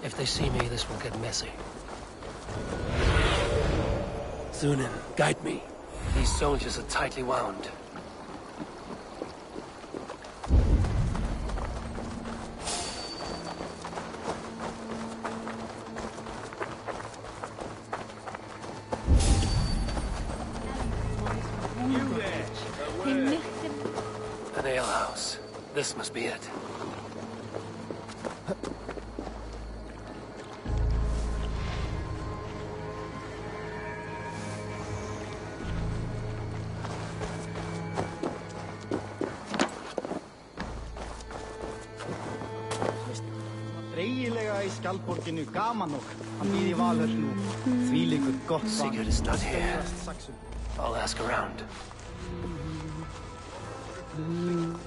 If they see me, this will get messy. Zunin, guide me. These soldiers are tightly wound. An alehouse. This must be it. Dreigilega í skjaldborginu gaman og hann býð í Valhöll nú. Þvílíkur gott Sigurd is not here. I'll ask around.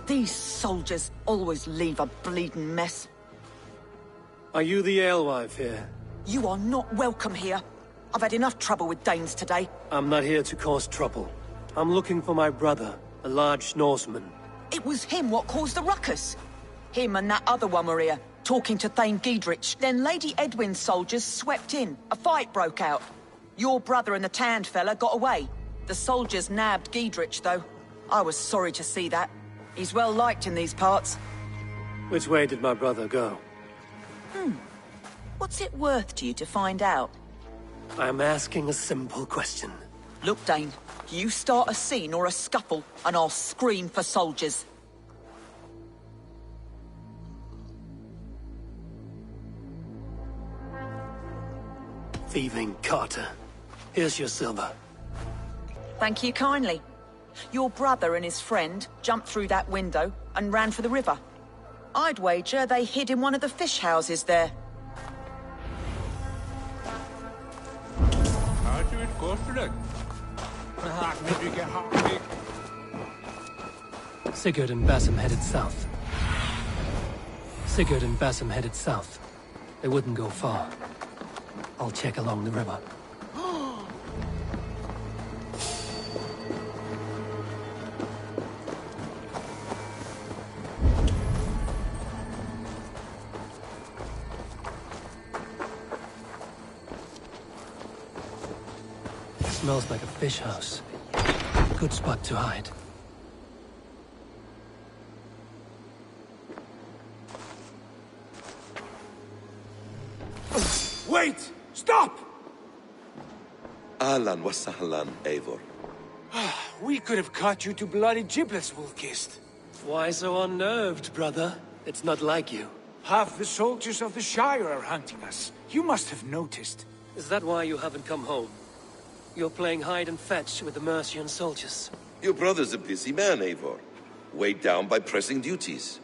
These soldiers always leave a bleeding mess. Are you the alewife here? You are not welcome here. I've had enough trouble with Danes today. I'm not here to cause trouble. I'm looking for my brother, a large Norseman. It was him what caused the ruckus. Him and that other one were here, talking to Thane Giedrich. Then Lady Edwin's soldiers swept in. A fight broke out. Your brother and the tanned fella got away. The soldiers nabbed Giedrich, though. I was sorry to see that. He's well liked in these parts. Which way did my brother go? What's it worth to you to find out? I'm asking a simple question. Look, Dane, you start a scene or a scuffle, and I'll scream for soldiers. Thieving Carter. Here's your silver. Thank you kindly. Your brother and his friend jumped through that window and ran for the river. I'd wager they hid in one of the fish houses there. Sigurd and Basim headed south. Sigurd and Basim headed south. They wouldn't go far. I'll check along the river. Smells like a fish house. Good spot to hide. Wait! Stop! Ahlan wa sahlan, Eivor. We could have cut you to bloody giblets, Wolf-Kissed. Why so unnerved, brother? It's not like you. Half the soldiers of the Shire are hunting us. You must have noticed. Is that why you haven't come home? You're playing hide and fetch with the Mercian soldiers. Your brother's a busy man, Eivor. Weighed down by pressing duties.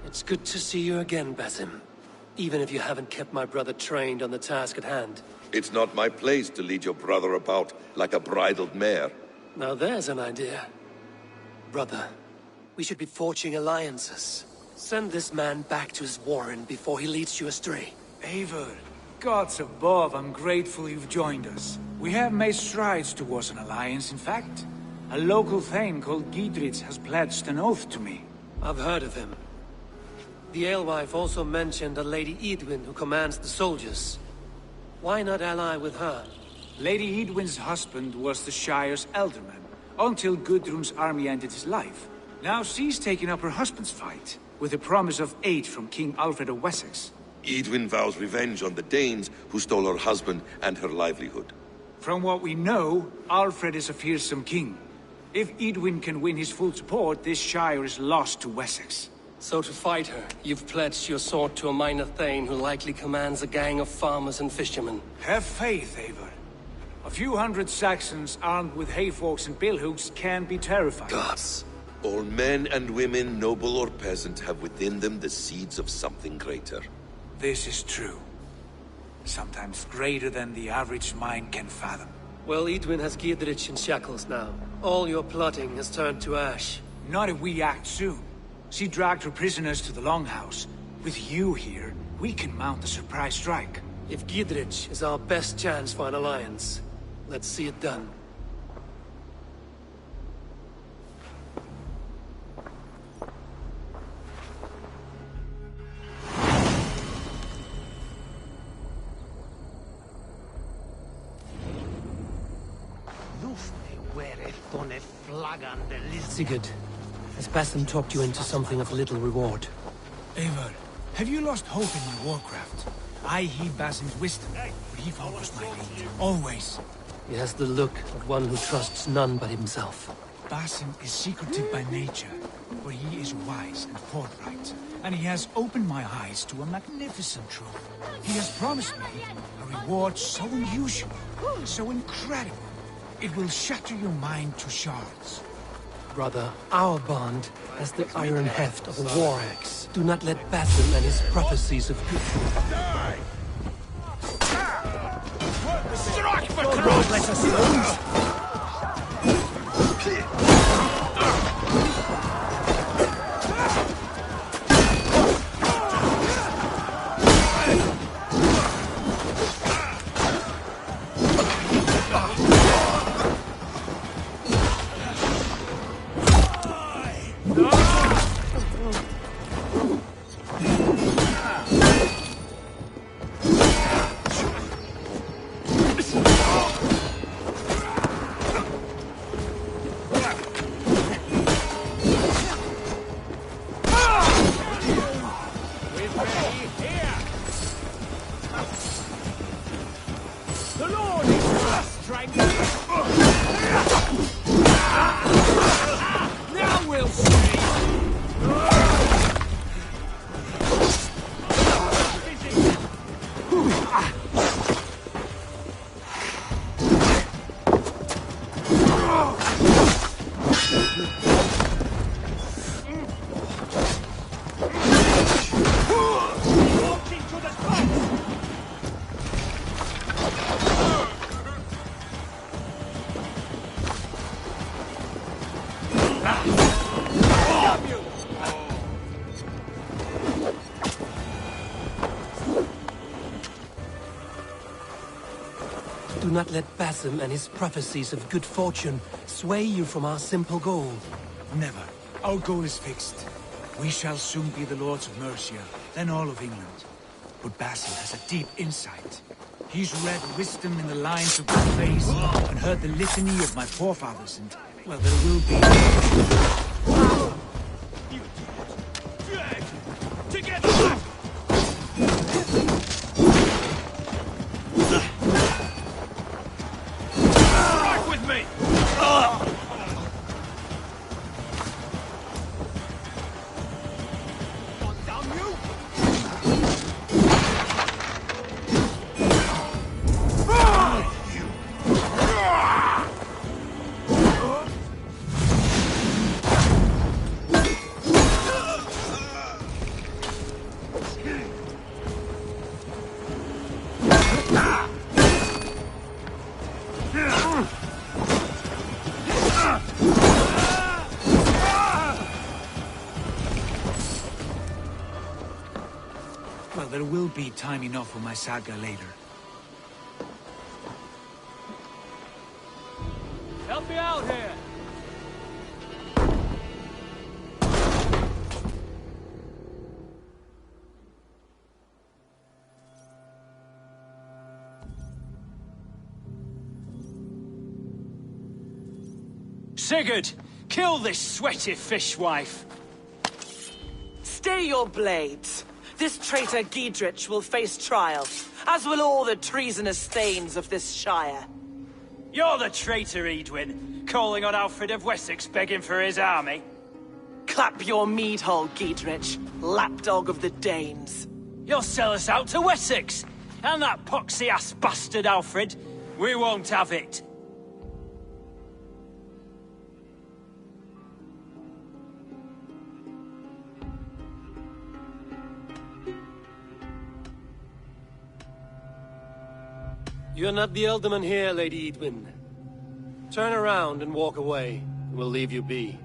It's good to see you again, Basim. Even if you haven't kept my brother trained on the task at hand. It's not my place to lead your brother about like a bridled mare. Now there's an idea. Brother, we should be forging alliances. Send this man back to his warren before he leads you astray. Eivor, gods above, I'm grateful you've joined us. We have made strides towards an alliance, in fact. A local thane called Giedrich has pledged an oath to me. I've heard of him. The alewife also mentioned a Lady Edwin who commands the soldiers. Why not ally with her? Lady Edwin's husband was the Shire's elderman, until Gudrun's army ended his life. Now she's taken up her husband's fight, with a promise of aid from King Alfred of Wessex. Edwin vows revenge on the Danes who stole her husband and her livelihood. From what we know, Alfred is a fearsome king. If Edwin can win his full support, this Shire is lost to Wessex. So to fight her, you've pledged your sword to a minor thane who likely commands a gang of farmers and fishermen. Have faith, Eivor. A few hundred Saxons armed with hayforks and billhooks can be terrifying. Gods. All men and women, noble or peasant, have within them the seeds of something greater. This is true. Sometimes greater than the average mind can fathom. Well, Edwin has Giedrich in shackles now. All your plotting has turned to ash. Not if we act soon. She dragged her prisoners to the Longhouse. With you here, we can mount a surprise strike. If Giedrich is our best chance for an alliance, let's see it done. Sigurd, has Basim talked you into something of little reward? Eivor, have you lost hope in my warcraft? I heed Basim's wisdom, but he follows my lead. Always. He has the look of one who trusts none but himself. Basim is secretive by nature, but he is wise and forthright. And he has opened my eyes to a magnificent truth. He has promised me a reward so unusual, so incredible, it will shatter your mind to shards. Brother, our bond has the iron heft of a war axe. Do not let Basim and his prophecies of good... Die! Strike for God, let us know! Do not let Basim and his prophecies of good fortune sway you from our simple goal. Never. Our goal is fixed. We shall soon be the lords of Mercia, then all of England. But Basim has a deep insight. He's read wisdom in the lines of my face and heard the litany of my forefathers, and, well, there will be... Together! Strike with me! Well, there will be time enough for my saga later. Help me out here! Sigurd, kill this sweaty fishwife. Stay your blades. This traitor Giedrich will face trial, as will all the treasonous thanes of this shire. You're the traitor, Edwin, calling on Alfred of Wessex begging for his army. Clap your mead hole, Giedrich, lapdog of the Danes. You'll sell us out to Wessex, and that poxy-ass bastard Alfred. We won't have it. You're not the Elderman here, Lady Edwin. Turn around and walk away, and we'll leave you be.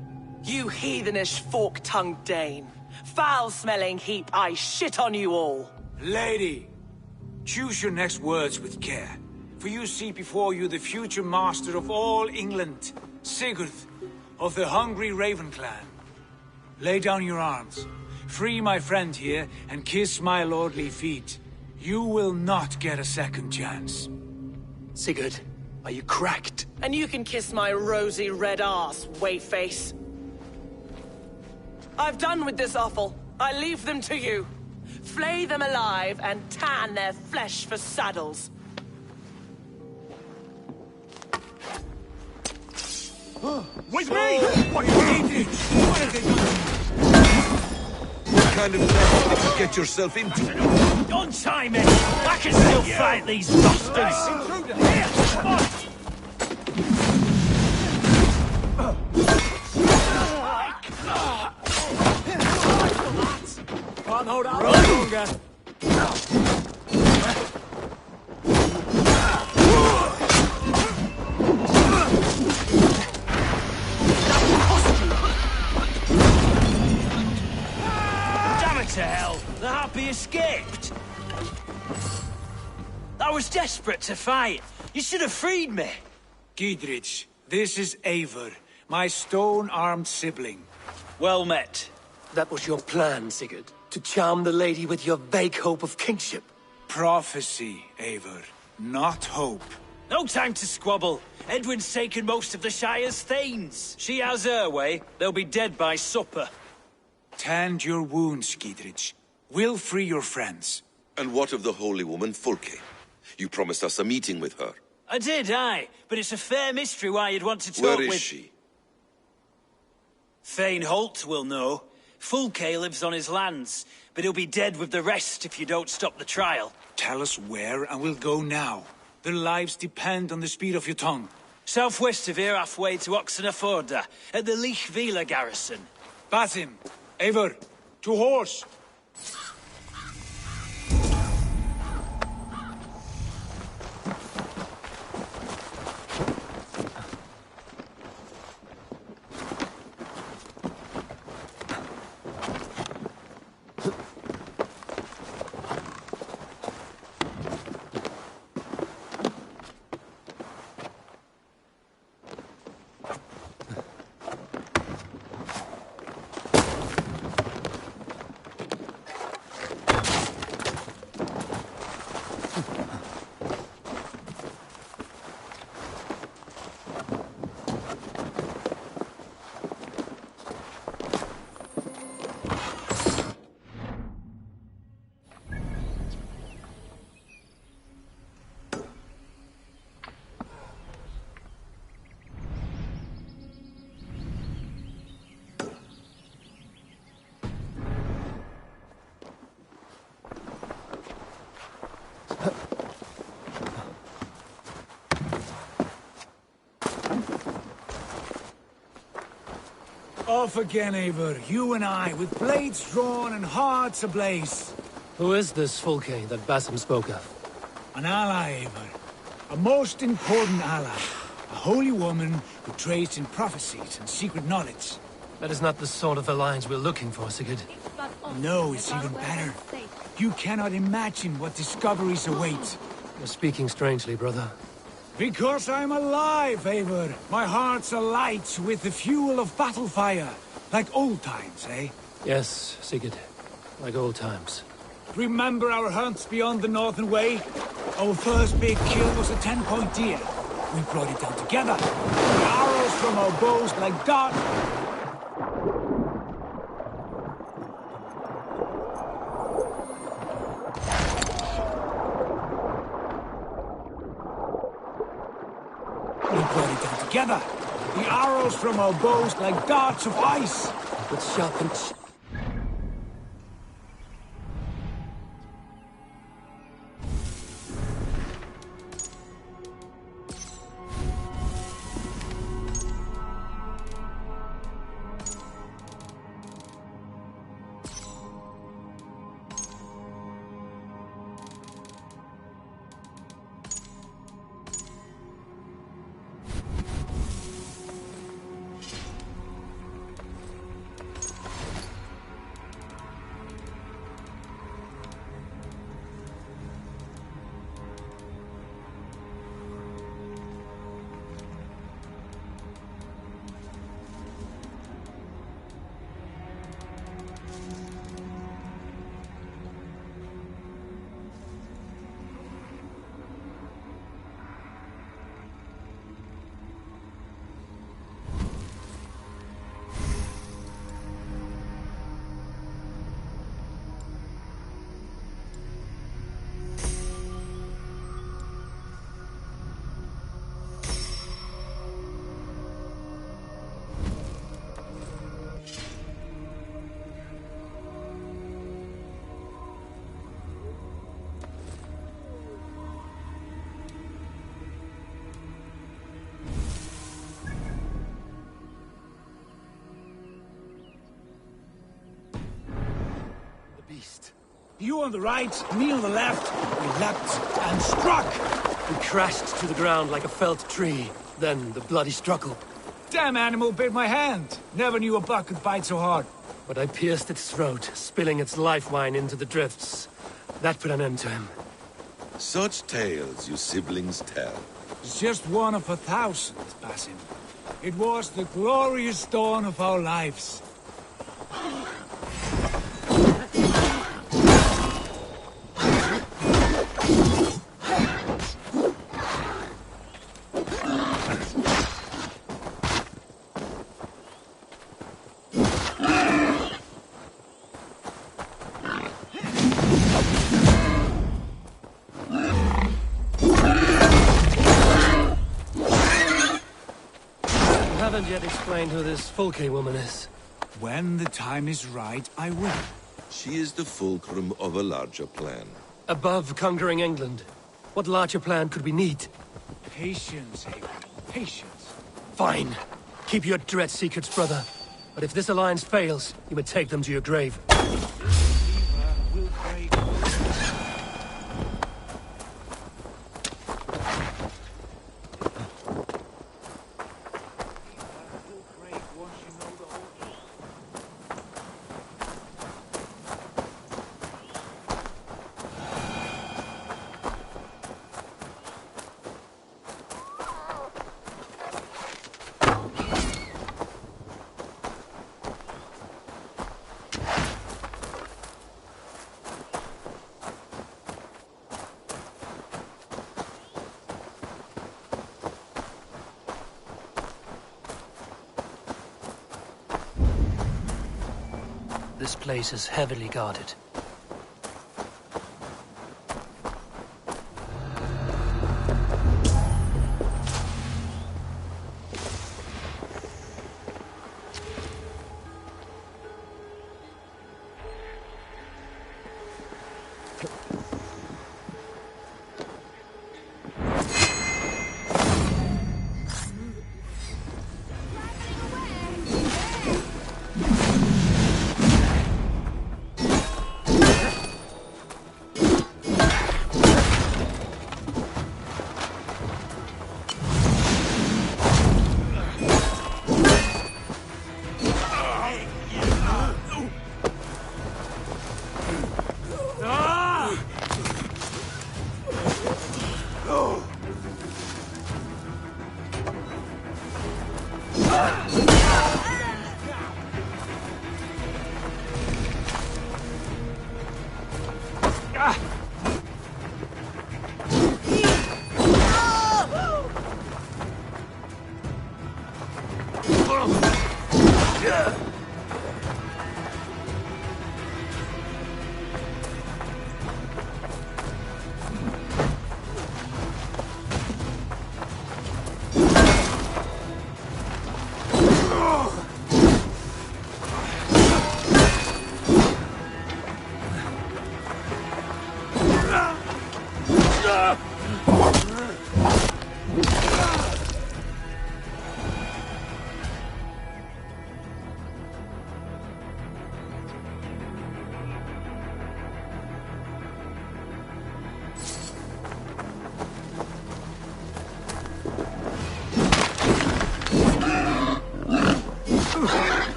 You heathenish fork-tongued Dane. Foul-smelling heap, I shit on you all. Lady, choose your next words with care, for you see before you the future master of all England, Sigurd, of the hungry Raven clan. Lay down your arms, free my friend here, and kiss my lordly feet. You will not get a second chance. Sigurd, Are you cracked? And you can kiss my rosy red arse, wayface. I've done with this offal. I leave them to you. Flay them alive and tan their flesh for saddles. With me! What have they done? What kind of mess did you get yourself into? Don't time it! I can still fight these bastards! Here, come on! Can't hold out longer. To hell! The Happy escaped! I was desperate to fight. You should have freed me. Giedrich, this is Eivor, my stone-armed sibling. Well met. That was your plan, Sigurd. To charm the lady with your vague hope of kingship. Prophecy, Eivor, not hope. No time to squabble. Edwin's taken most of the Shire's thanes. She has her way. They'll be dead by supper. Tend your wounds, Giedrich. We'll free your friends. And what of the holy woman, Fulke? You promised us a meeting with her. I did, aye. But it's a fair mystery why you'd want to talk with... Where is she? Thane Holt will know. Fulke lives on his lands, but he'll be dead with the rest if you don't stop the trial. Tell us where, and we'll go now. Their lives depend on the speed of your tongue. Southwest of here, halfway to Oxenaforda, at the Lichvila garrison. Basim! Eivor, to horse! Off again, Eivor. You and I, with blades drawn and hearts ablaze. Who is this Fulke that Basim spoke of? An ally, Eivor. A most important ally. A holy woman who trades in prophecies and secret knowledge. That is not the sort of alliance we're looking for, Sigurd. No, it's even better. You cannot imagine what discoveries await. You're speaking strangely, brother. Because I'm alive, Eivor. My heart's alight with the fuel of battle fire. Like old times, eh? Yes, Sigurd. Like old times. Remember our hunts beyond the Northern Way? Our first big kill was a 10-point deer. We brought it down together. The arrows from our bows like darts. Together, the arrows from our bows like darts of ice. With sharpened... You on the right, me on the left. We leapt and struck. We crashed to the ground like a felled tree. Then the bloody struggle. Damn animal bit my hand. Never knew a buck could bite so hard. But I pierced its throat, spilling its life wine into the drifts. That put an end to him. Such tales you siblings tell. It's just one of 1,000, Basim. It was the glorious dawn of our lives. Haven't yet explained who this Fulke woman is. When the time is right, I will. She is the fulcrum of a larger plan. Above conquering England, what larger plan could we need? Patience, Avery. Patience. Fine. Keep your dread secrets, brother. But if this alliance fails, you may take them to your grave. This place is heavily guarded.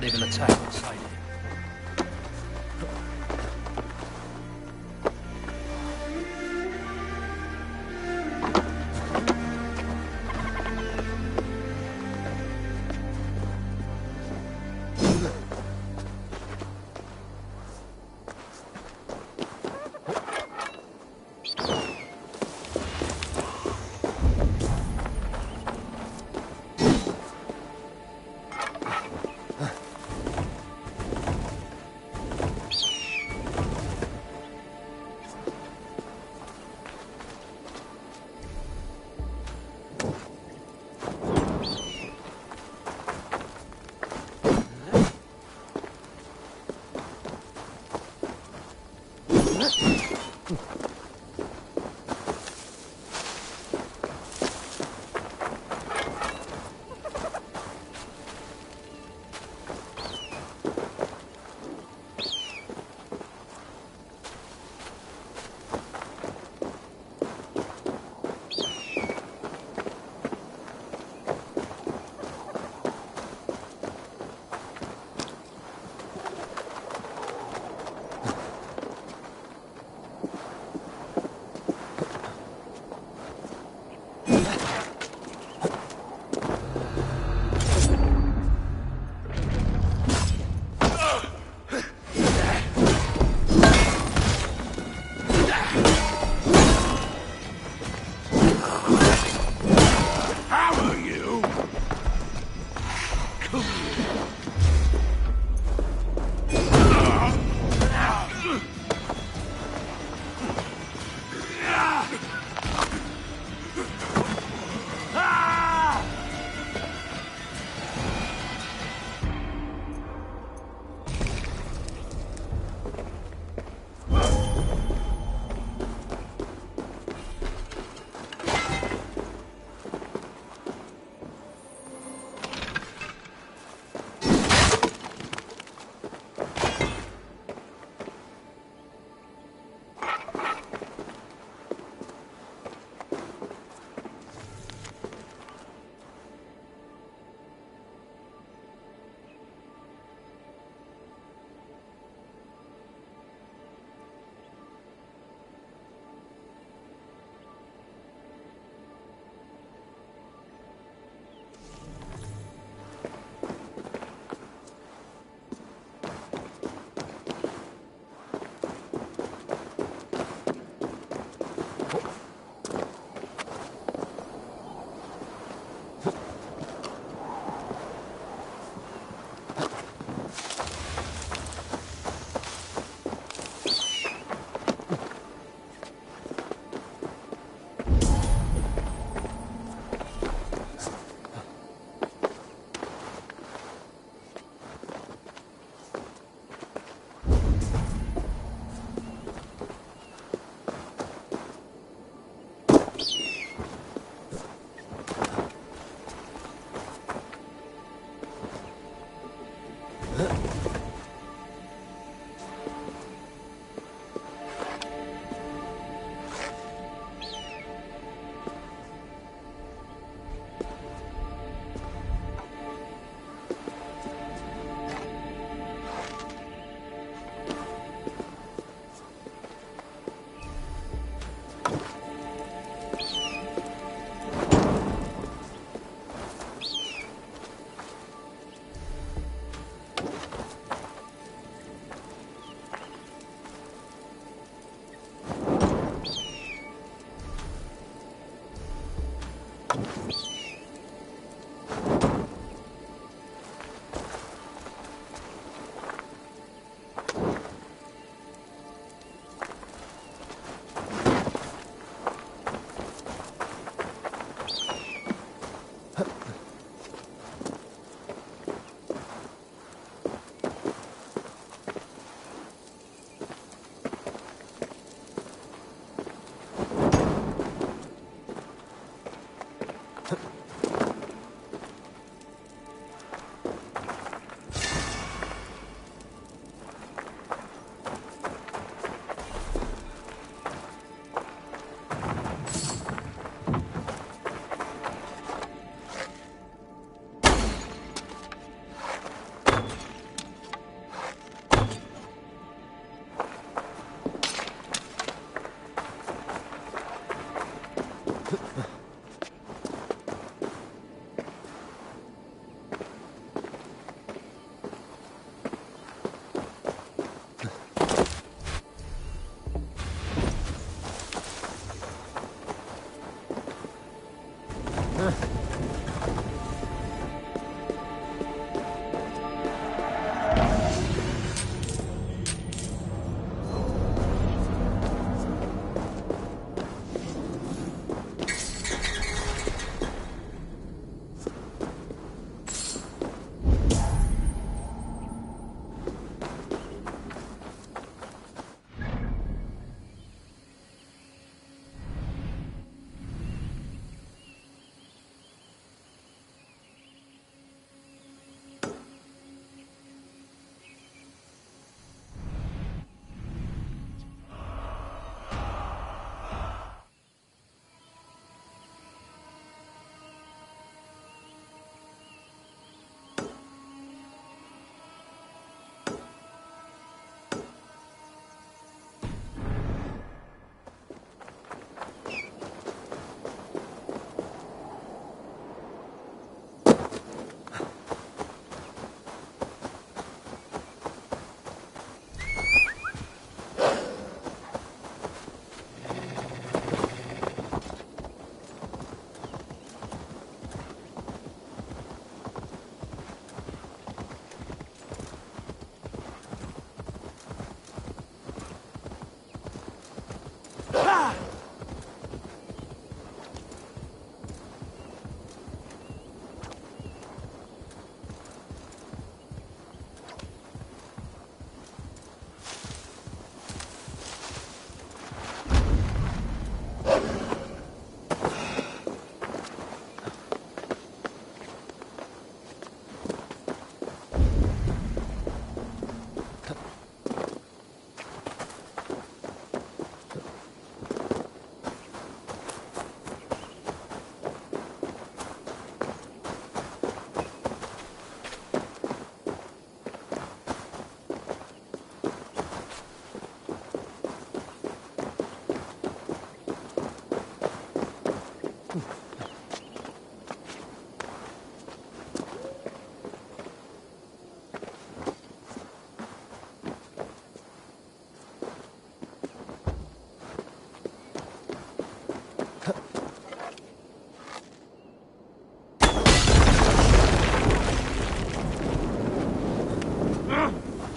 They will attack on sight.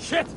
Shit!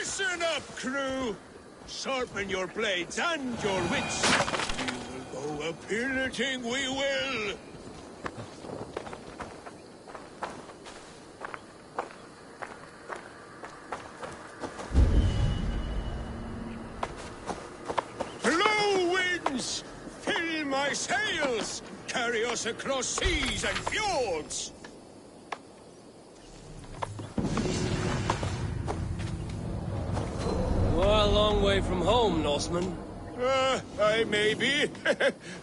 Listen up, crew! Sharpen your blades and your wits. We will go a-pillating, we will! Blow winds! Fill my sails! Carry us across seas and fjords! You're a long way from home, Norseman. I may be,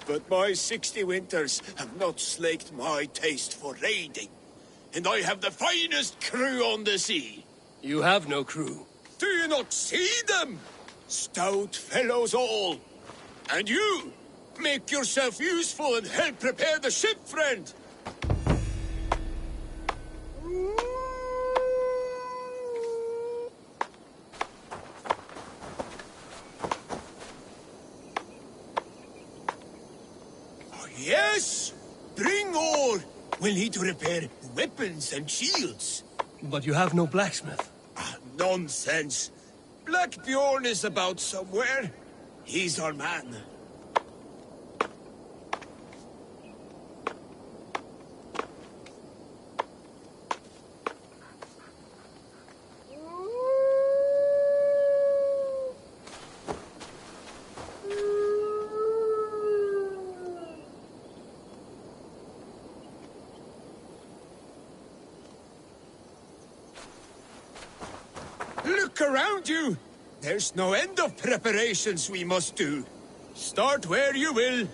but my 60 winters have not slaked my taste for raiding. And I have the finest crew on the sea. You have no crew. Do you not see them? Stout fellows all. And you, make yourself useful and help prepare the ship, friend. Yes! Bring all! We'll need to repair weapons and shields. But you have no blacksmith. Nonsense. Black Bjorn is about somewhere. He's our man. Look around you! There's no end of preparations we must do. Start where you will.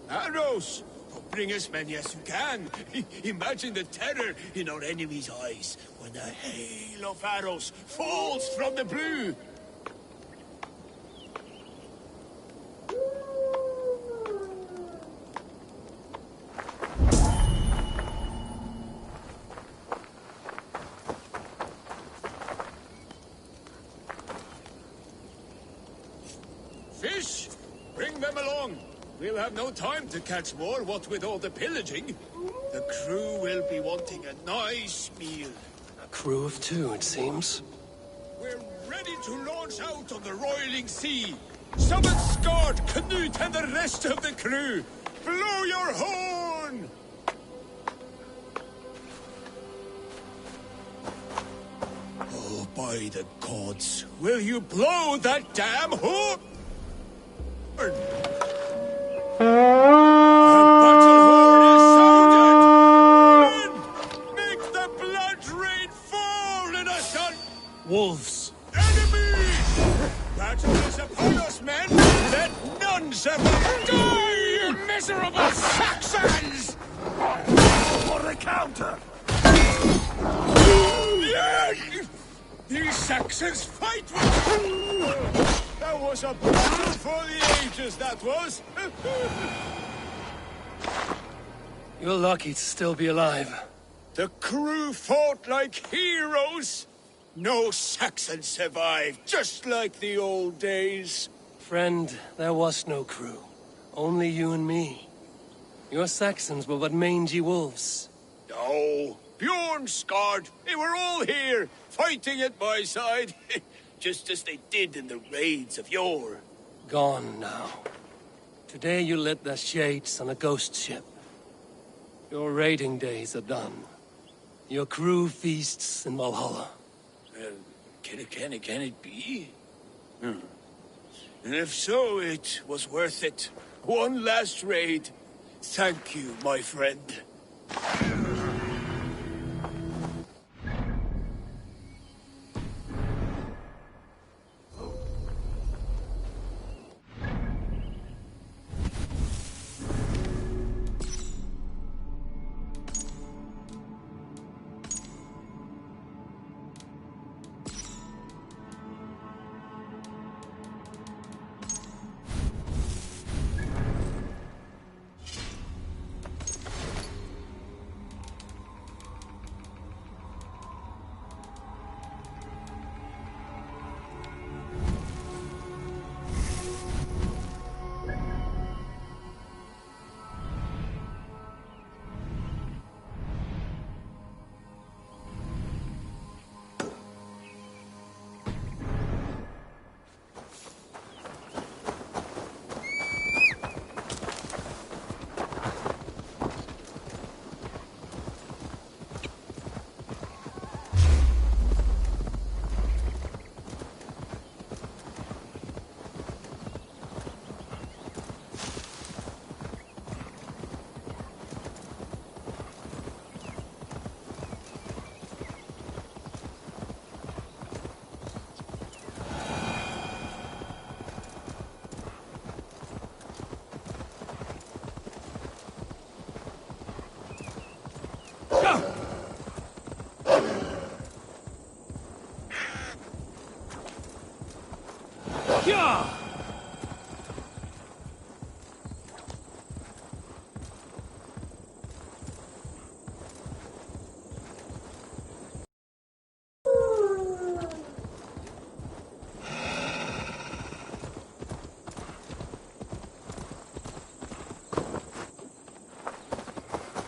Arrows! Bring as many as you can. Imagine the terror in our enemies' eyes when a hail of arrows falls from the blue. Fish! Bring them along. We'll have no time to catch more, what with all the pillaging. The crew will be wanting a nice meal. A crew of 2, it seems. We're ready to launch out on the roiling sea. Summon Skard, Knut, and the rest of the crew. Blow your horn! Oh, by the gods, will you blow that damn horn? The battle horn is sounded! Men, make the blood rain fall in a sun! Wolves! Enemies! Battle is upon us, men! Let none survive! Die, you miserable Saxons! For the counter! These Saxons fight with... That was a battle for the ages, that was! You're lucky to still be alive. The crew fought like heroes! No Saxon survived, just like the old days. Friend, there was no crew. Only you and me. Your Saxons were but mangy wolves. No, Bjorn, Skard, they were all here, fighting at my side. Just as they did in the raids of yore. Gone now. Today you lit the shades on a ghost ship. Your raiding days are done. Your crew feasts in Valhalla. Can it be? And if so, it was worth it. One last raid. Thank you, my friend.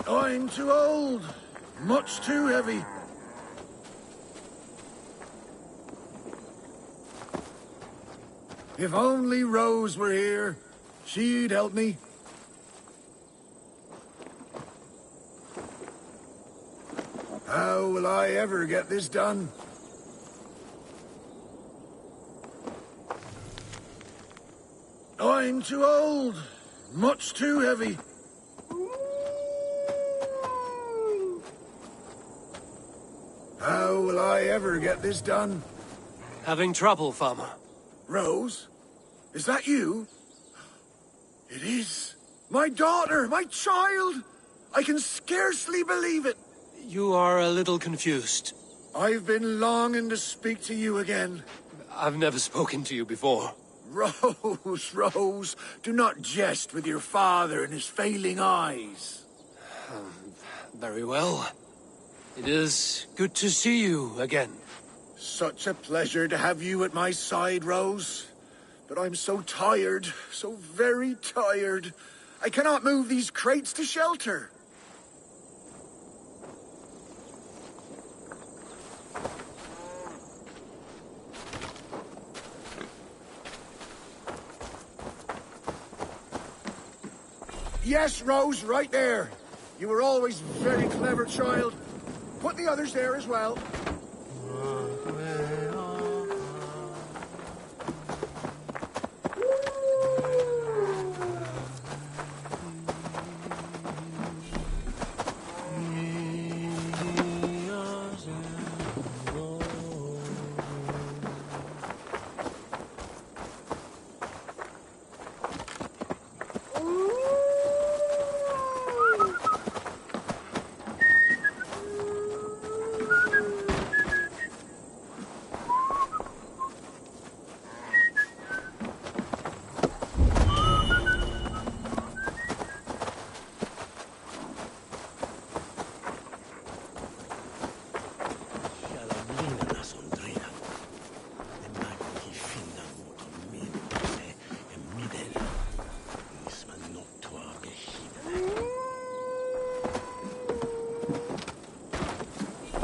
I'm too old. Much too heavy. If only Rose were here, she'd help me. How will I ever get this done? I'm too old. Much too heavy. How will I ever get this done? Having trouble, farmer. Rose? Is that you? It is. My daughter! My child! I can scarcely believe it. You are a little confused. I've been longing to speak to you again. I've never spoken to you before. Rose, Rose, do not jest with your father and his failing eyes. Very well. It is good to see you again. Such a pleasure to have you at my side, Rose. But I'm so tired, so very tired. I cannot move these crates to shelter. Yes, Rose, right there. You were always very clever, child. Put the others there as well.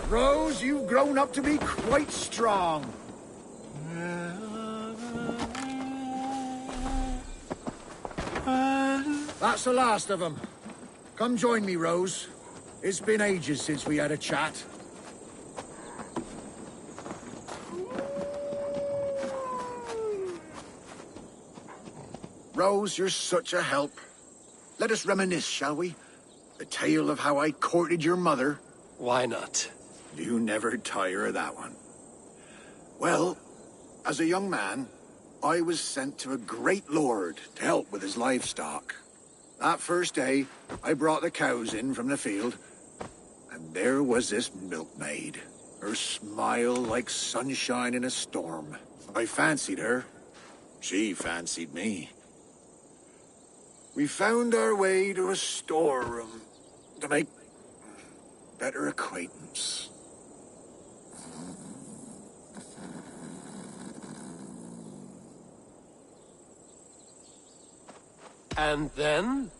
Rose, you've grown up to be quite strong. That's the last of them. Come join me, Rose. It's been ages since we had a chat. Rose, you're such a help. Let us reminisce, shall we? The tale of how I courted your mother. Why not? You never tire of that one. Well, as a young man, I was sent to a great lord to help with his livestock. That first day, I brought the cows in from the field, and there was this milkmaid. Her smile like sunshine in a storm. I fancied her. She fancied me. We found our way to a storeroom to make better acquaintance. And then?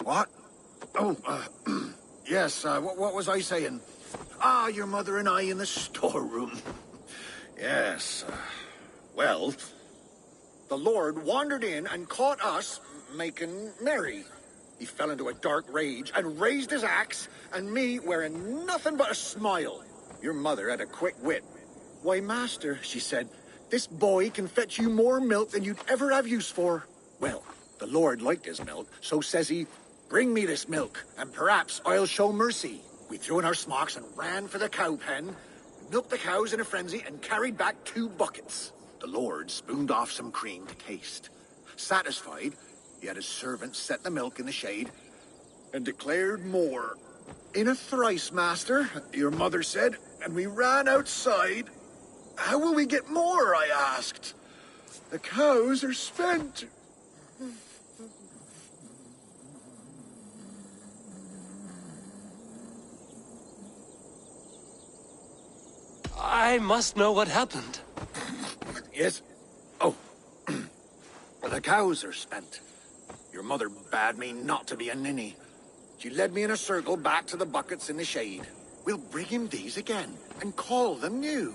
What? Oh, yes, what was I saying? Ah, your mother and I in the storeroom. Yes, well, the Lord wandered in and caught us making merry. He fell into a dark rage and raised his axe, and me wearing nothing but a smile. Your mother had a quick wit. Why, master, she said, this boy can fetch you more milk than you'd ever have use for. Well, the Lord liked his milk, so says he, bring me this milk, and perhaps I'll show mercy. We threw in our smocks and ran for the cow pen, milked the cows in a frenzy, and carried back 2 buckets. The Lord spooned off some cream to taste. Satisfied, he had his servant set the milk in the shade, and declared more. In a thrice, master, your mother said, and we ran outside. How will we get more, I asked. The cows are spent. I must know what happened. Yes? Oh. The cows are spent. Your mother bade me not to be a ninny. She led me in a circle back to the buckets in the shade. We'll bring him these again, and call them new.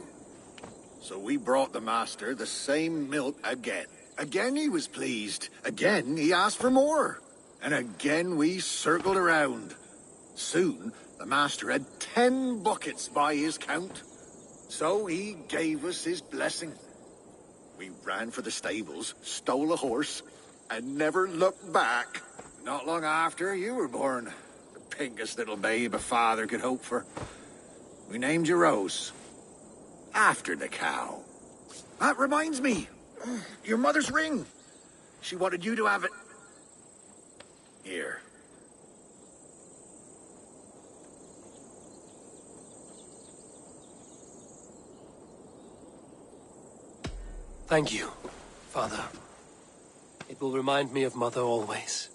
So we brought the master the same milk again. Again he was pleased. Again he asked for more. And again we circled around. Soon, the master had 10 buckets by his count. So he gave us his blessing. We ran for the stables, stole a horse, and never looked back. Not long after, you were born. The pinkest little babe a father could hope for. We named you Rose. After the cow. That reminds me. Your mother's ring. She wanted you to have it. Here. Thank you, Father. It will remind me of Mother always.